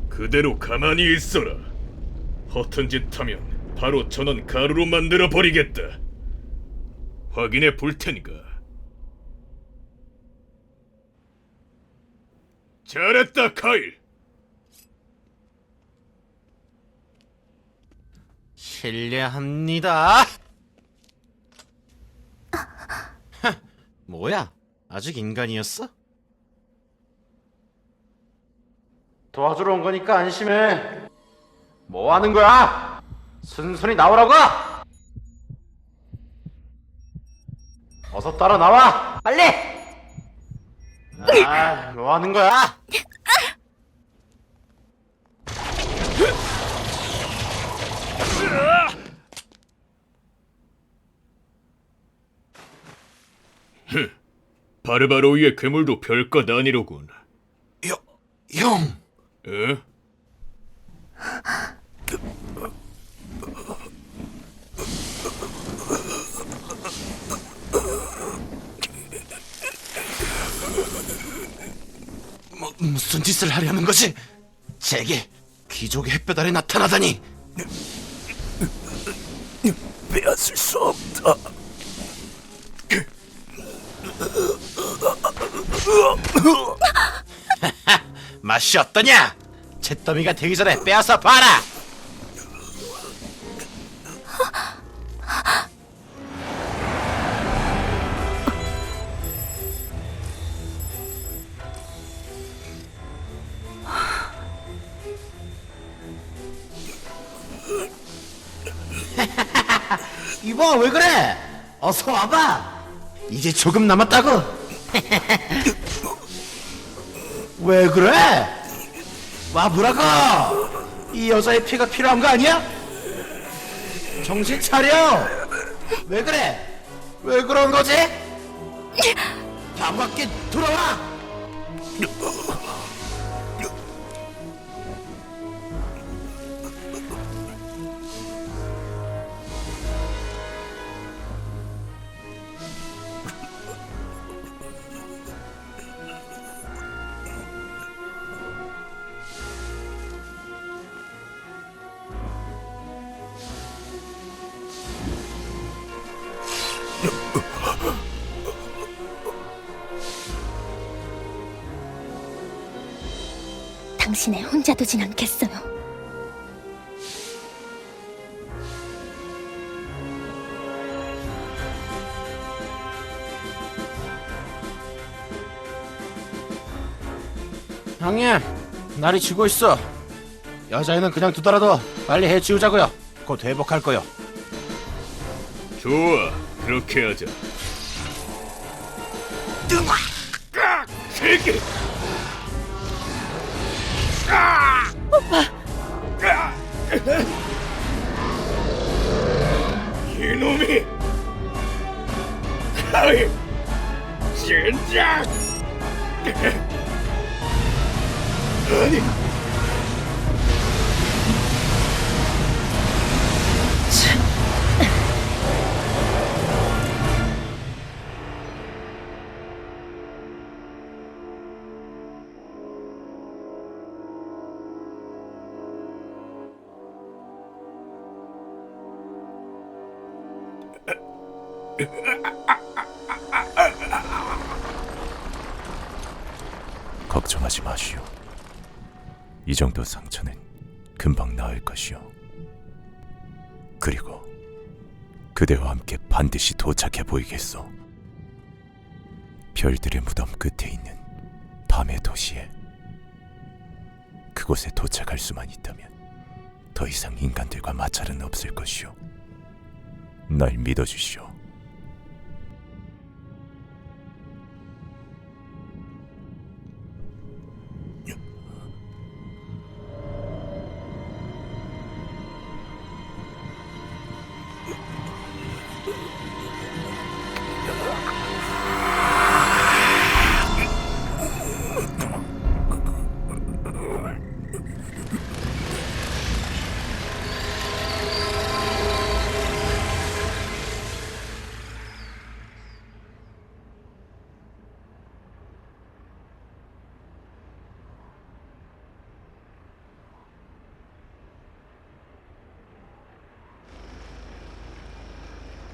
그대로 가만히 있어라. 허튼 짓 하면 바로 전원 가루로 만들어 버리겠다. 확인해 볼 테니까. 잘했다, 카일. 실례합니다. 뭐야? 아직 인간이었어? 도와주러 온 거니까 안심해. 뭐 하는 거야? 순순히 나오라고! 어서 따라 나와! 빨리! 아, 뭐 하는 거야? 바르바로이의 괴물도 별것 아니로군. 형! 에? 무슨 짓을 하려는 거지? 제게 귀족의 햇볕 아래 나타나다니! 빼앗을 수 없다. 맛이 어떠냐? 잿더미가 되기 전에 빼앗아 봐라! 이봐, 왜 그래? 어서 와봐! 이제 조금 남았다고! 왜 그래? 와보라고! 이 여자의 피가 필요한 거 아니야? 정신 차려! 왜 그래? 왜 그런 거지? 반갑게 돌아와! 당신을 혼자 두진 않겠어요. 형님, 날이 지고 있어. 여자애는 그냥 두더라도 빨리 해치우자고요. 곧 회복할 거요. 좋아, 그렇게 하자. 세게! 이놈이! 아이, 진짜! 아니! 걱정하지 마시오. 이 정도 상처는 금방 나을 것이오. 그리고 그대와 함께 반드시 도착해 보이겠소. 별들의 무덤 끝에 있는 밤의 도시에. 그곳에 도착할 수만 있다면 더 이상 인간들과 마찰은 없을 것이오. 날 믿어주시오.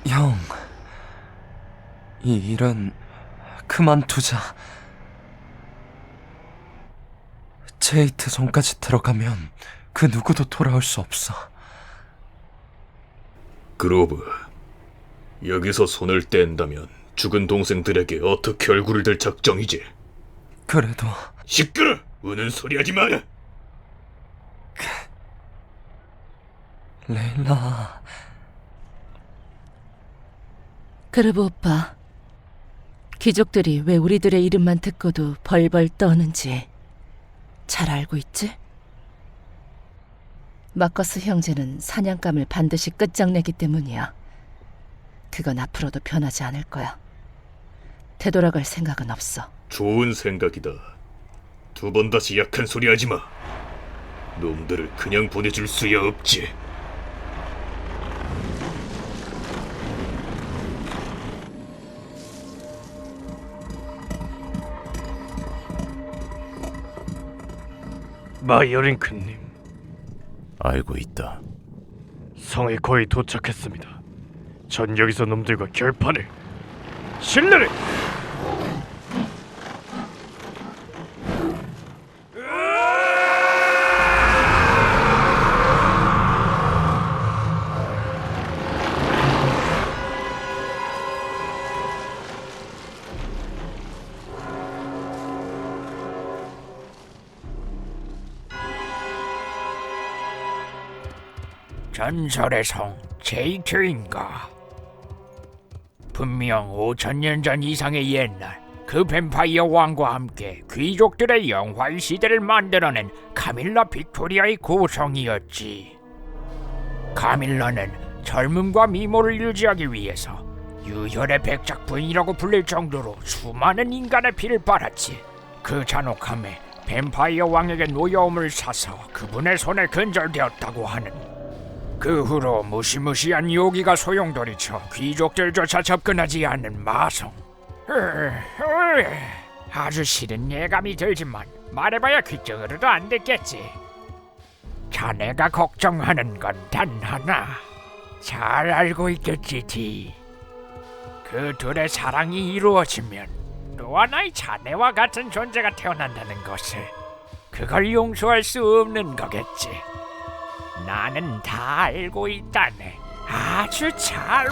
형, 이 일은 그만두자. 제이트 손까지 들어가면 그 누구도 돌아올 수 없어. 그로브, 여기서 손을 뗀다면 죽은 동생들에게 어떻게 얼굴을 들 작정이지? 그래도 시끄러! 우는 소리 하지 마라! 레일라. 그르브 오빠, 귀족들이 왜 우리들의 이름만 듣고도 벌벌 떠는지 잘 알고 있지? 마커스 형제는 사냥감을 반드시 끝장내기 때문이야. 그건 앞으로도 변하지 않을 거야. 되돌아갈 생각은 없어. 좋은 생각이다. 두 번 다시 약한 소리 하지 마. 놈들을 그냥 보내줄 수야 없지. 마이어링크님, 알고 있다. 성에 거의 도착했습니다. 전 여기서 놈들과 결판을. 신뢰를. 전설의 성 제이트인가? 분명 5000년 전 이상의 옛날 그 뱀파이어 왕과 함께 귀족들의 영화의 시대를 만들어낸 카밀라 빅토리아의 고성이었지. 카밀라는 젊음과 미모를 유지하기 위해서 유혈의 백작 부인이라고 불릴 정도로 수많은 인간의 피를 빨았지. 그 잔혹함에 뱀파이어 왕에게 노여움을 사서 그분의 손에 근절되었다고 하는. 그 후로 무시무시한 요기가 소용돌이쳐 귀족들조차 접근하지 않는 마성. 아주 싫은 예감이 들지만 말해봐야 귀정으로도 안 됐겠지. 자네가 걱정하는 건 단 하나. 잘 알고 있겠지, 디. 그 둘의 사랑이 이루어지면 또 하나의 자네와 같은 존재가 태어난다는 것을. 그걸 용서할 수 없는 거겠지. 나는 다 알고 있다네. 아주 잘.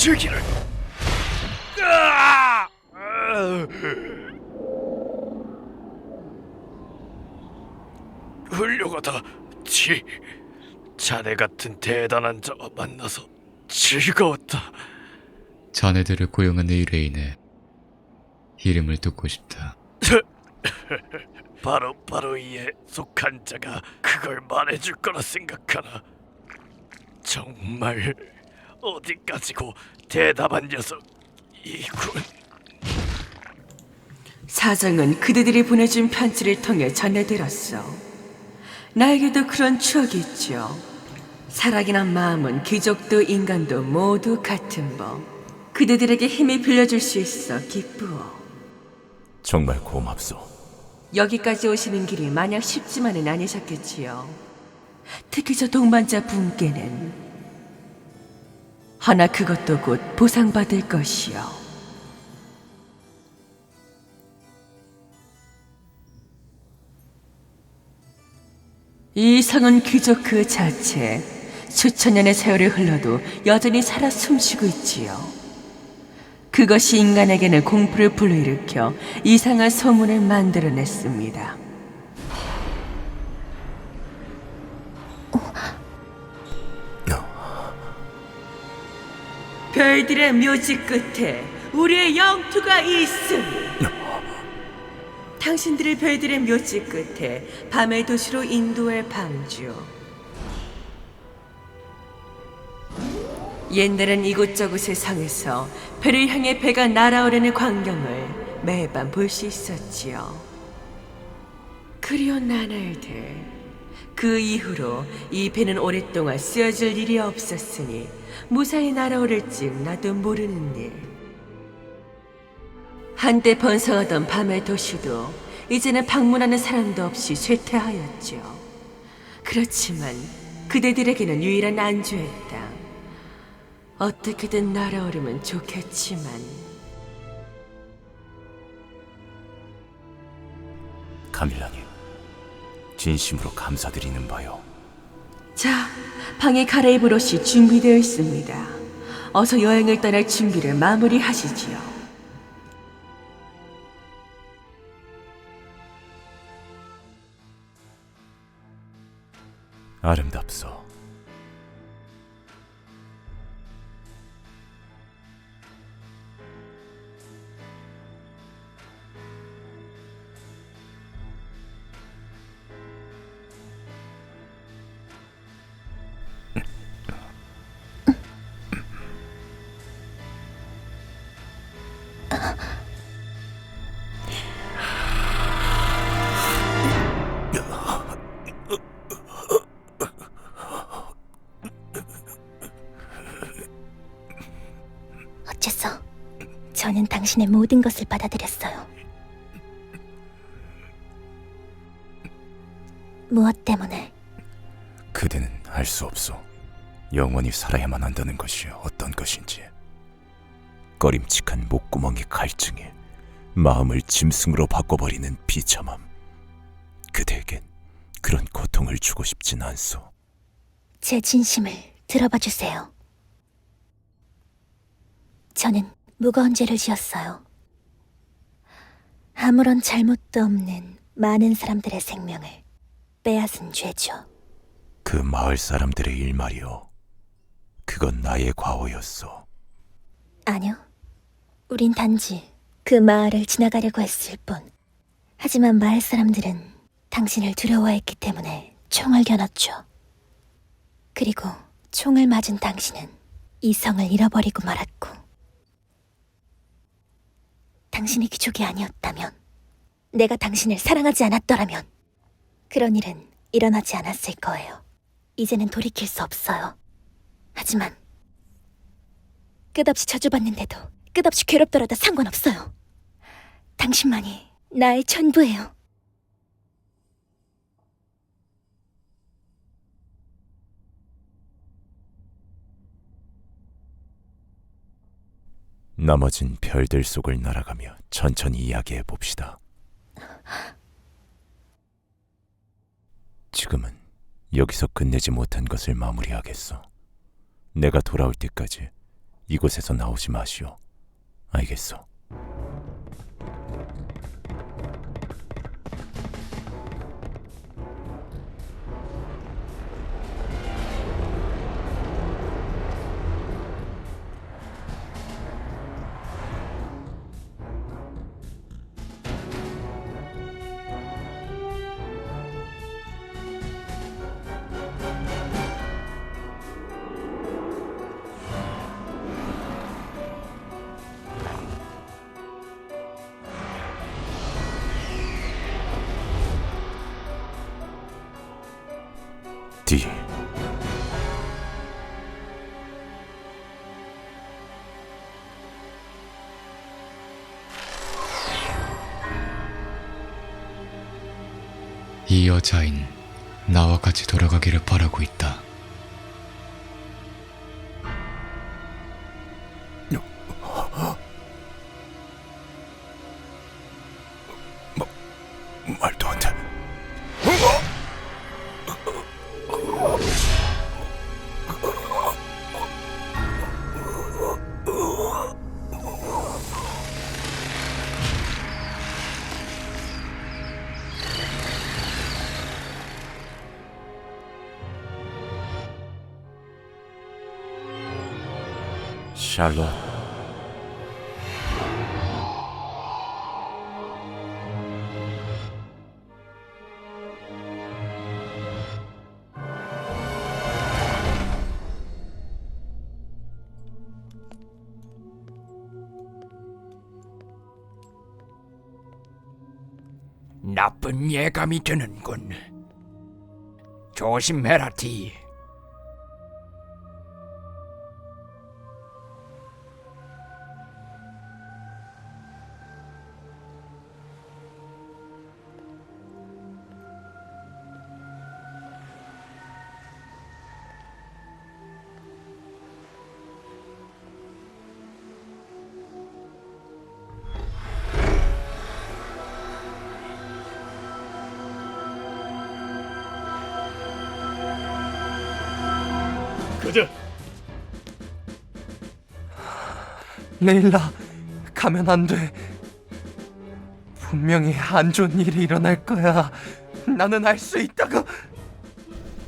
즐기를. 훌륭하다, 지. 자네 같은 대단한 자와 만나서 즐거웠다. 자네들을 고용한 의뢰인의 이름을 듣고 싶다. 바로 이에 속한 자가 그걸 말해줄 거라 생각하나. 정말 어디까지고 대담한 녀석이군. 사정은 그대들이 보내준 편지를 통해 전해 들었어. 나에게도 그런 추억이 있죠. 사랑이란 마음은 귀족도 인간도 모두 같은 법. 그대들에게 힘을 빌려줄 수 있어 기쁘어. 정말 고맙소. 여기까지 오시는 길이 마냥 쉽지만은 아니셨겠지요. 특히 저 동반자 분께는. 하나 그것도 곧 보상받을 것이요. 이 성은 귀족 그 자체, 수천 년의 세월이 흘러도 여전히 살아 숨쉬고 있지요. 그것이 인간에게는 공포를 불러일으켜 이상한 소문을 만들어냈습니다. 별들의 묘지 끝에 우리의 영토가 있으니 당신들의 별들의 묘지 끝에 밤의 도시로 인도할 방주. 옛날엔 이곳저곳의 성에서 배를 향해 배가 날아오르는 광경을 매밤 볼 수 있었지요. 그리워 나날들. 그 이후로 이 배는 오랫동안 쓰여질 일이 없었으니 무사히 날아오를지 나도 모르는 일. 한때 번성하던 밤의 도시도 이제는 방문하는 사람도 없이 쇠퇴하였죠. 그렇지만 그대들에게는 유일한 안주의 땅. 어떻게든 날아오르면 좋겠지만. 카밀라님, 진심으로 감사드리는 바요. 자, 방에 갈아입을 옷이 준비되어 있습니다. 어서 여행을 떠날 준비를 마무리하시지요. 아름답소. 어째서 저는 당신의 모든 것을 받아들였어요. 무엇 때문에? 그대는 알 수 없소. 영원히 살아야만 한다는 것이 어떤 것인지. 꺼림칙한 목구멍의 갈증이 마음을 짐승으로 바꿔버리는 비참함. 그대에겐 그런 고통을 주고 싶진 않소. 제 진심을 들어봐 주세요. 저는 무거운 죄를 지었어요. 아무런 잘못도 없는 많은 사람들의 생명을 빼앗은 죄죠. 그 마을 사람들의 일 말이오. 그건 나의 과오였소. 아니요. 우린 단지 그 마을을 지나가려고 했을 뿐. 하지만 마을 사람들은 당신을 두려워했기 때문에 총을 겨눴죠. 그리고 총을 맞은 당신은 이성을 잃어버리고 말았고. 당신이 귀족이 아니었다면, 내가 당신을 사랑하지 않았더라면 그런 일은 일어나지 않았을 거예요. 이제는 돌이킬 수 없어요. 하지만 끝없이 저주받는데도 끝없이 괴롭더라도 상관없어요. 당신만이 나의 전부예요. 나머진 별들 속을 날아가며 천천히 이야기해 봅시다. 지금은 여기서 끝내지 못한 것을 마무리하겠소. 내가 돌아올 때까지 이곳에서 나오지 마시오. 알겠소? 디. 이 여자인 나와 같이 돌아가기를 바라고 있다. 말도 안 돼. 샬롯. 나쁜 예감이 드는군. 조심해라, 디. 가자. 레일라, 가면 안 돼. 분명히 안 좋은 일이 일어날 거야. 나는 알 수 있다고.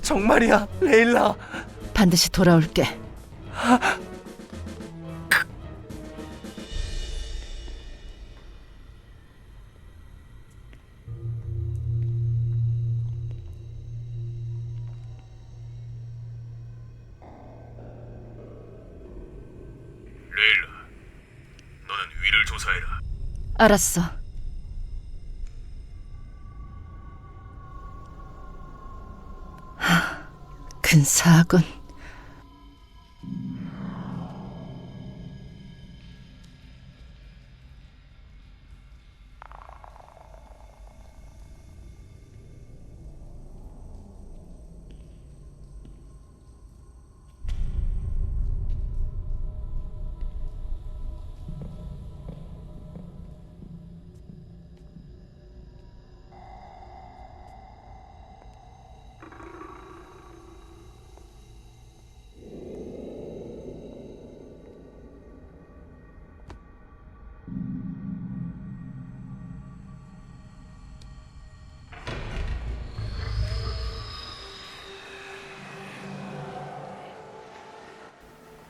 정말이야, 레일라. 반드시 돌아올게. 레일라, 너는 위를 조사해라. 알았어. 근사하군.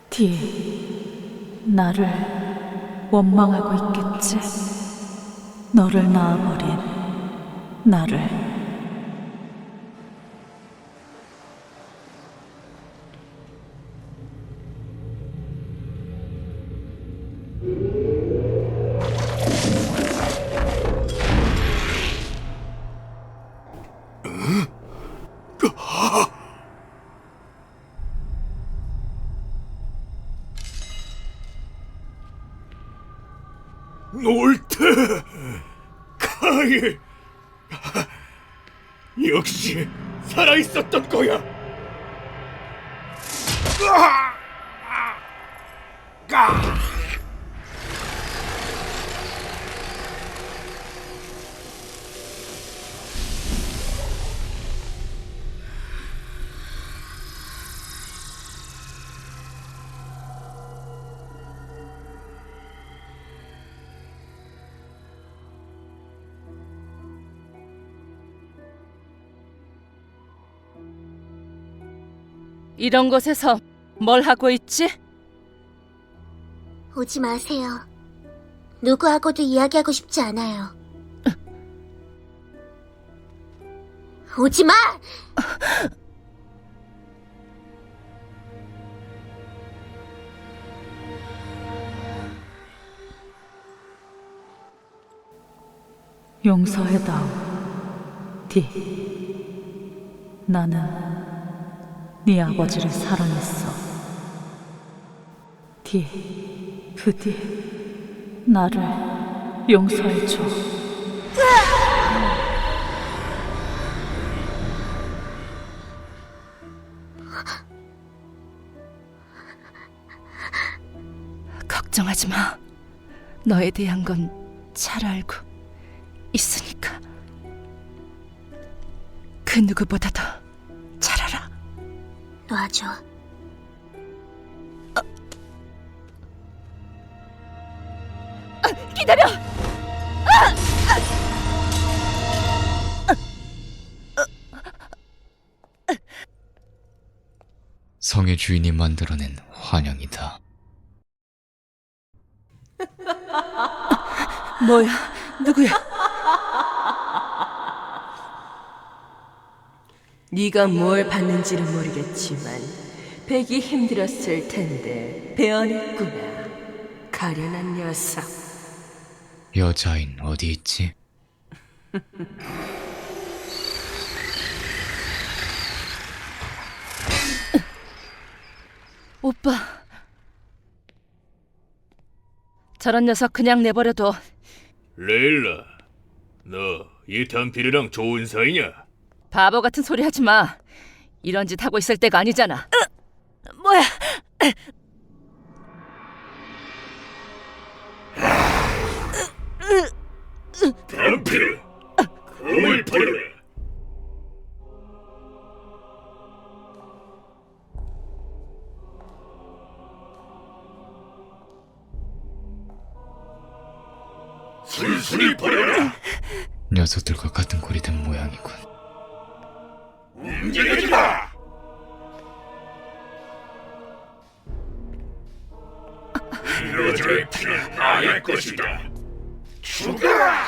디, 나를 원망하고 있겠지? 너를 낳아버린 나를. 옳다, 카일. 역시 살아있었던 거야. 이런 곳에서 뭘 하고 있지? 오지 마세요. 누구하고도 이야기하고 싶지 않아요. 오지 마! 용서해다오, 디. 나는 네 아버지를 사랑했어. 디, 부디 나를 용서해줘. 걱정하지 마. 너에 대한 건 잘 알고 있으니까. 그 누구보다도 잘 알아. 놔줘. 기다려! 성의 주인이 만들어낸 환영이다. 뭐야? 누구야? 네가 뭘 봤는지는 모르겠지만 배기 힘들었을 텐데 배어냈구나. 가련한 녀석. 여자인 어디 있지? 오빠, 저런 녀석 그냥 내버려둬. 레일라, 너 이 단필이랑 좋은 사이냐? 바보 같은 소리 하지 마. 이런 짓 하고 있을 때가 아니잖아. 뭐야? 단필, 검을 버려라. 술술이 버려라. 녀석들과 같은 꼴이 된 모양이군. 움직이지 마. 여자의 피는 나의 것이다. 죽어라!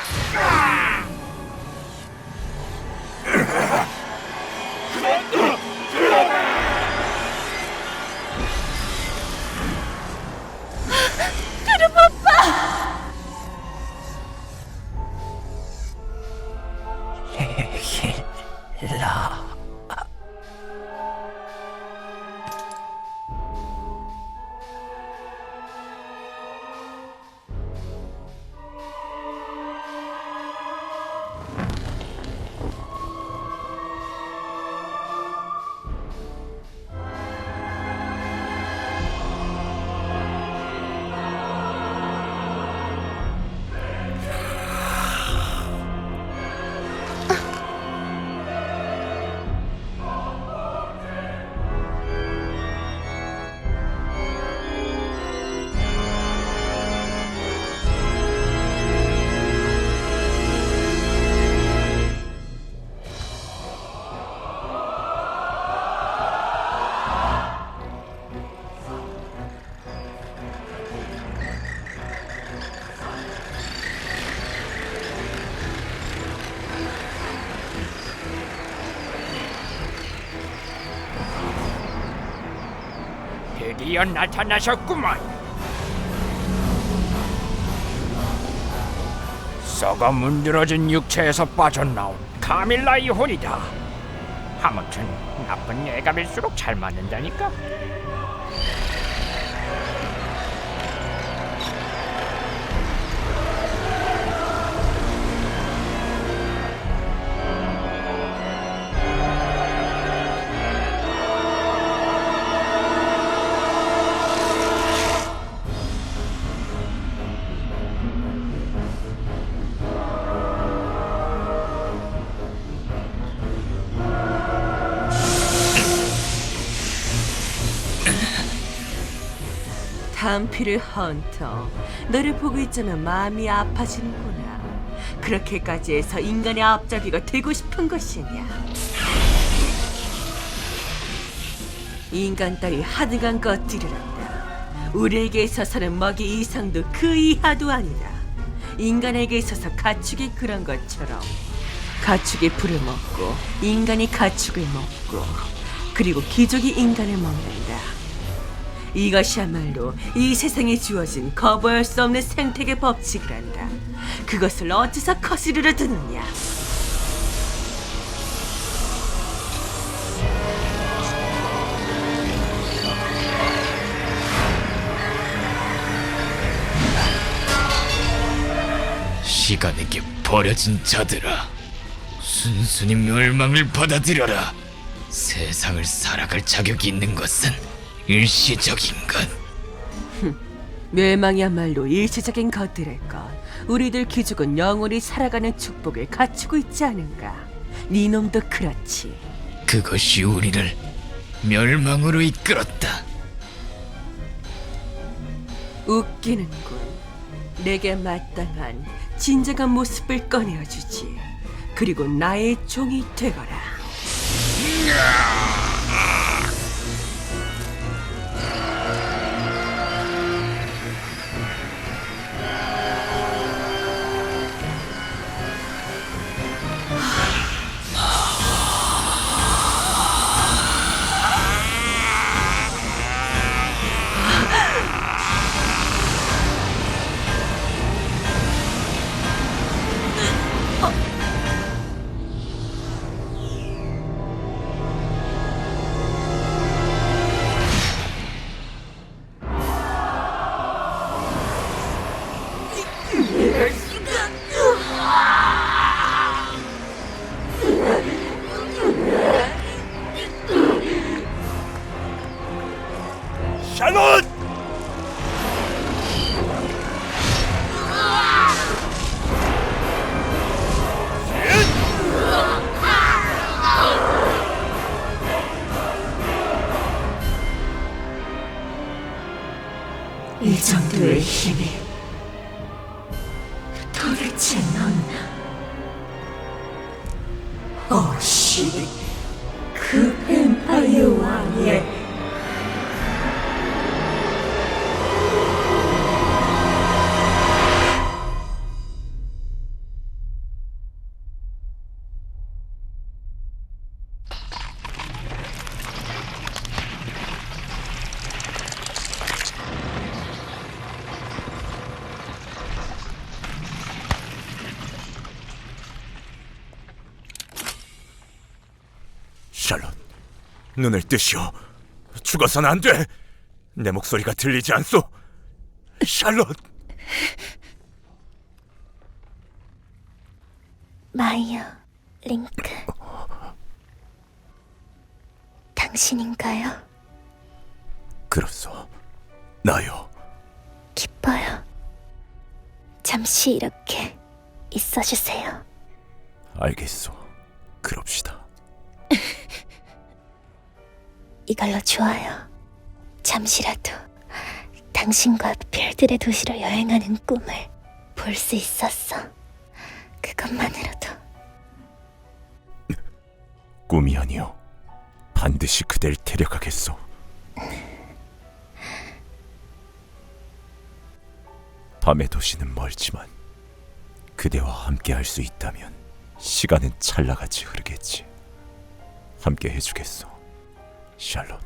라. 드디어 나타나셨구만. 썩어 문드러진 육체에서 빠져나온 카밀라의 혼이다. 아무튼 나쁜 예감일수록 잘 맞는다니까. 단필의 헌터, 너를 보고 있자면 마음이 아파지는구나. 그렇게까지 해서 인간의 앞잡이가 되고 싶은 것이냐? 인간 따위 하등한 것들이란다. 우리에게 있어서는 먹이 이상도 그 이하도 아니다. 인간에게 있어서 가축이 그런 것처럼 가축이 풀을 먹고 인간이 가축을 먹고 그리고 귀족이 인간을 먹는다. 이것이야말로 이 세상에 주어진 거부할 수 없는 생태계 법칙이란다. 그것을 어째서 거스르러 드느냐? 시간에게 버려진 자들아, 순순히 멸망을 받아들여라. 세상을 살아갈 자격이 있는 것은 일시적인 것. 멸망이야말로 일시적인 것들일 것. 우리들 귀족은 영원히 살아가는 축복을 갖추고 있지 않은가? 네 놈도 그렇지. 그것이 우리를 멸망으로 이끌었다. 웃기는군. 내게 마땅한 진정한 모습을 꺼내어주지. 그리고 나의 종이 되거라. 샬롯! 이 정도의 힘이 도대체 넌 혹시 그 뱀파이어 왕의 샬롯, 눈을 뜨시오. 죽어서는 안 돼. 내 목소리가 들리지 않소. 샬롯. 마이어, 링크. 당신인가요? 그렇소. 나요. 기뻐요. 잠시 이렇게 있어주세요. 알겠소. 그럽시다. 이걸로 좋아요. 잠시라도 당신과 별들의 도시로 여행하는 꿈을 볼 수 있었어. 그것만으로도. 꿈이 아니오. 반드시 그댈 데려가겠소. 밤의 도시는 멀지만 그대와 함께 할 수 있다면 시간은 찰나같이 흐르겠지. 함께 해주겠소, 샬롯.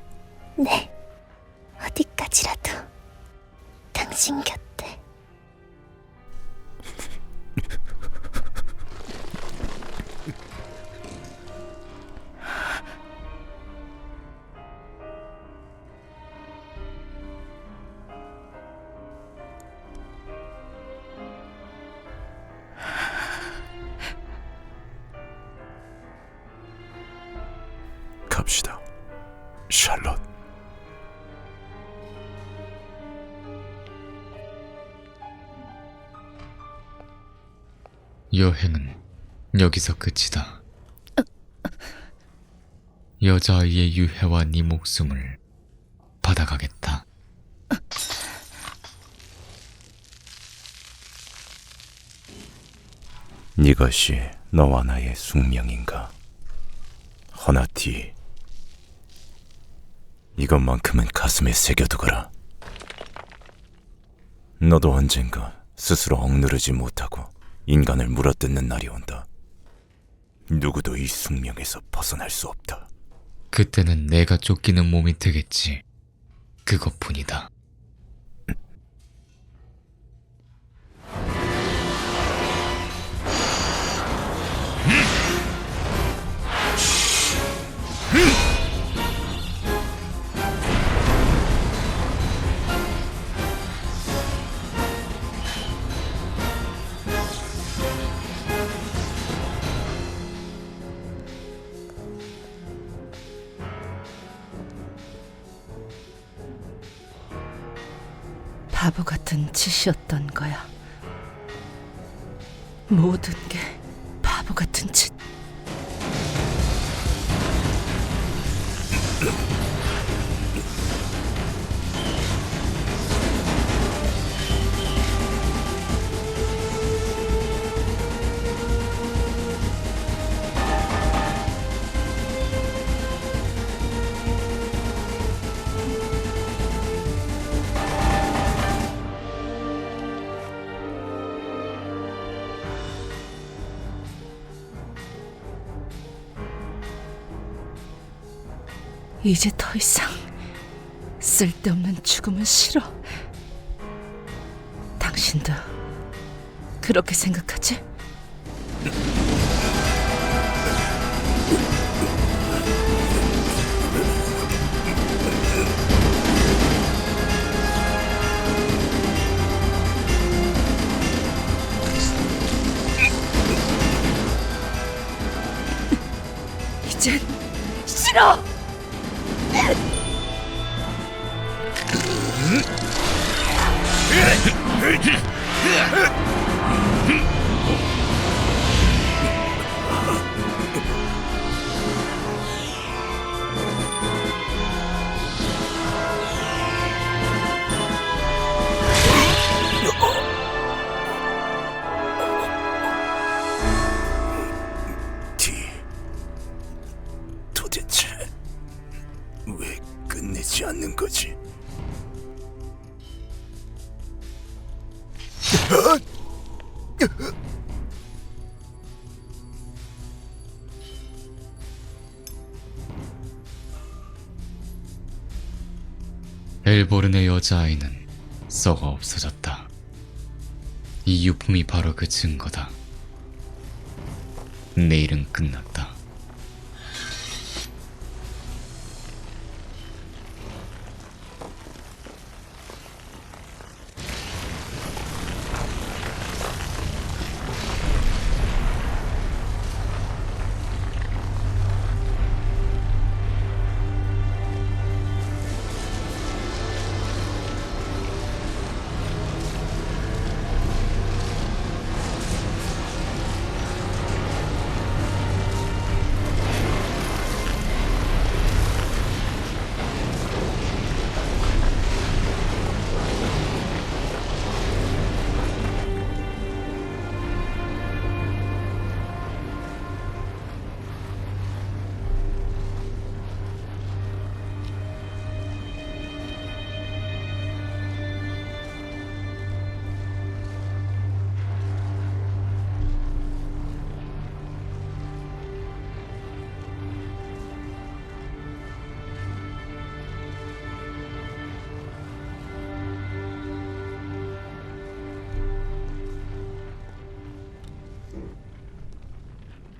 네, 어디까지라도 당신 곁에. 갑시다, 샬롯. 여행은 여기서 끝이다. 여자아이의 유해와 네 목숨을 받아가겠다. 이것이 너와 나의 숙명인가? 허나티, 이것만큼은 가슴에 새겨두거라. 너도 언젠가 스스로 억누르지 못하고 인간을 물어뜯는 날이 온다. 누구도 이 숙명에서 벗어날 수 없다. 그때는 내가 쫓기는 몸이 되겠지. 그것뿐이다. 바보 같은 짓이었던 거야. 모든 게 바보 같은 짓. 이제 더 이상 쓸데없는 죽음은 싫어. 당신도 그렇게 생각하지? 이젠 싫어! 되지 않는 거지. 엘보른의 여자아이는 썩어 없어졌다. 이 유품이 바로 그 증거다. 내일은 끝났다.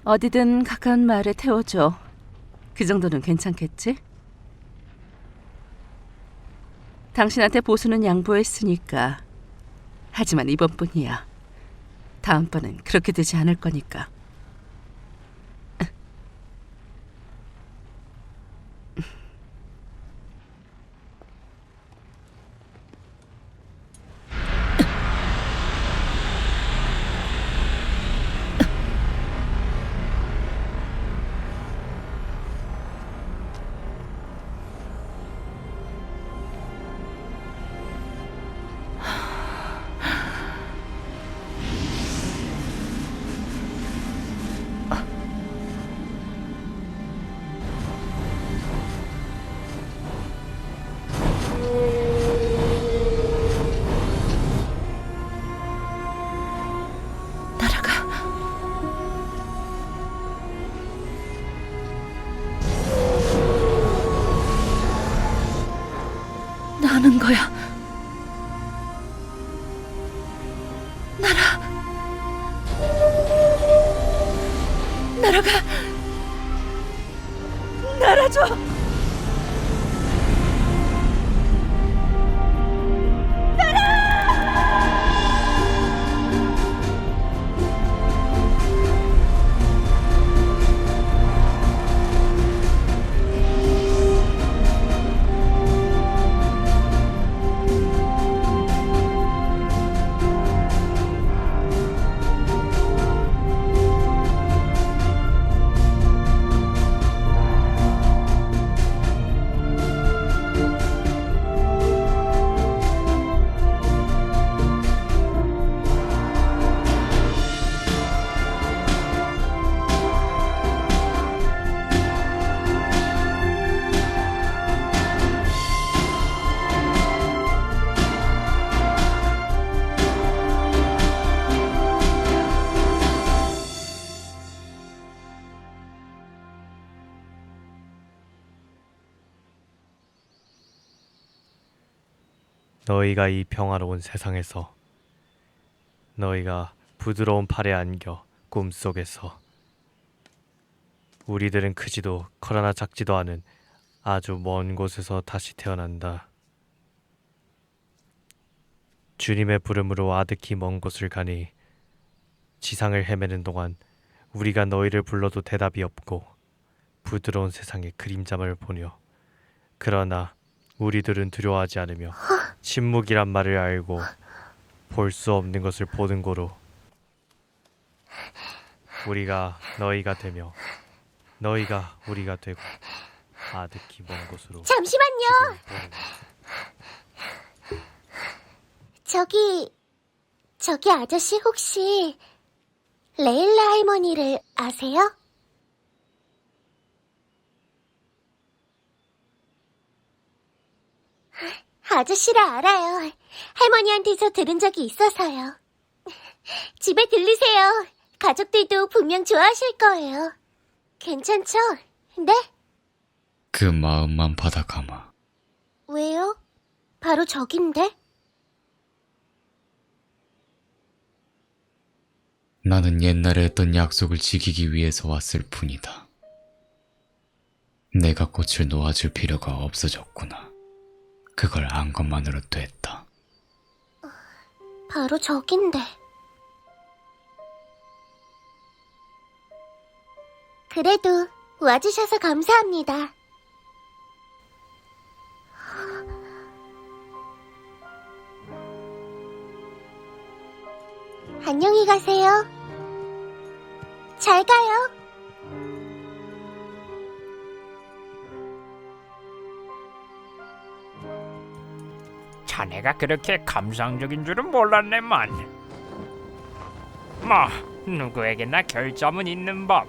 어디든 가까운 마을에 태워줘. 그 정도는 괜찮겠지? 당신한테 보수는 양보했으니까. 하지만 이번뿐이야. 다음번엔 그렇게 되지 않을 거니까. 나는 거야. 날아. 날아가. 날아줘. 너희가 이 평화로운 세상에서, 너희가 부드러운 팔에 안겨 꿈속에서, 우리들은 크지도 커러나 작지도 않은 아주 먼 곳에서 다시 태어난다. 주님의 부름으로 아득히 먼 곳을 가니 지상을 헤매는 동안 우리가 너희를 불러도 대답이 없고 부드러운 세상의 그림자만 보며, 그러나 우리들은 두려워하지 않으며 침묵이란 말을 알고 볼 수 없는 것을 보는 고로 우리가 너희가 되며 너희가 우리가 되고 아득히 먼 곳으로. 잠시만요. 저기 아저씨 혹시 레일라 할머니를 아세요? 아저씨라 알아요. 할머니한테서 들은 적이 있어서요. 집에 들르세요. 가족들도 분명 좋아하실 거예요. 괜찮죠? 네? 그 마음만 받아감아. 왜요? 바로 저긴데? 나는 옛날에 했던 약속을 지키기 위해서 왔을 뿐이다. 내가 꽃을 놓아줄 필요가 없어졌구나. 그걸 안 것만으로 됐다. 바로 저긴데. 그래도 와주셔서 감사합니다. 안녕히 가세요. 잘 가요. 자네가 그렇게 감상적인 줄은 몰랐네만. 뭐 누구에게나 결점은 있는 법.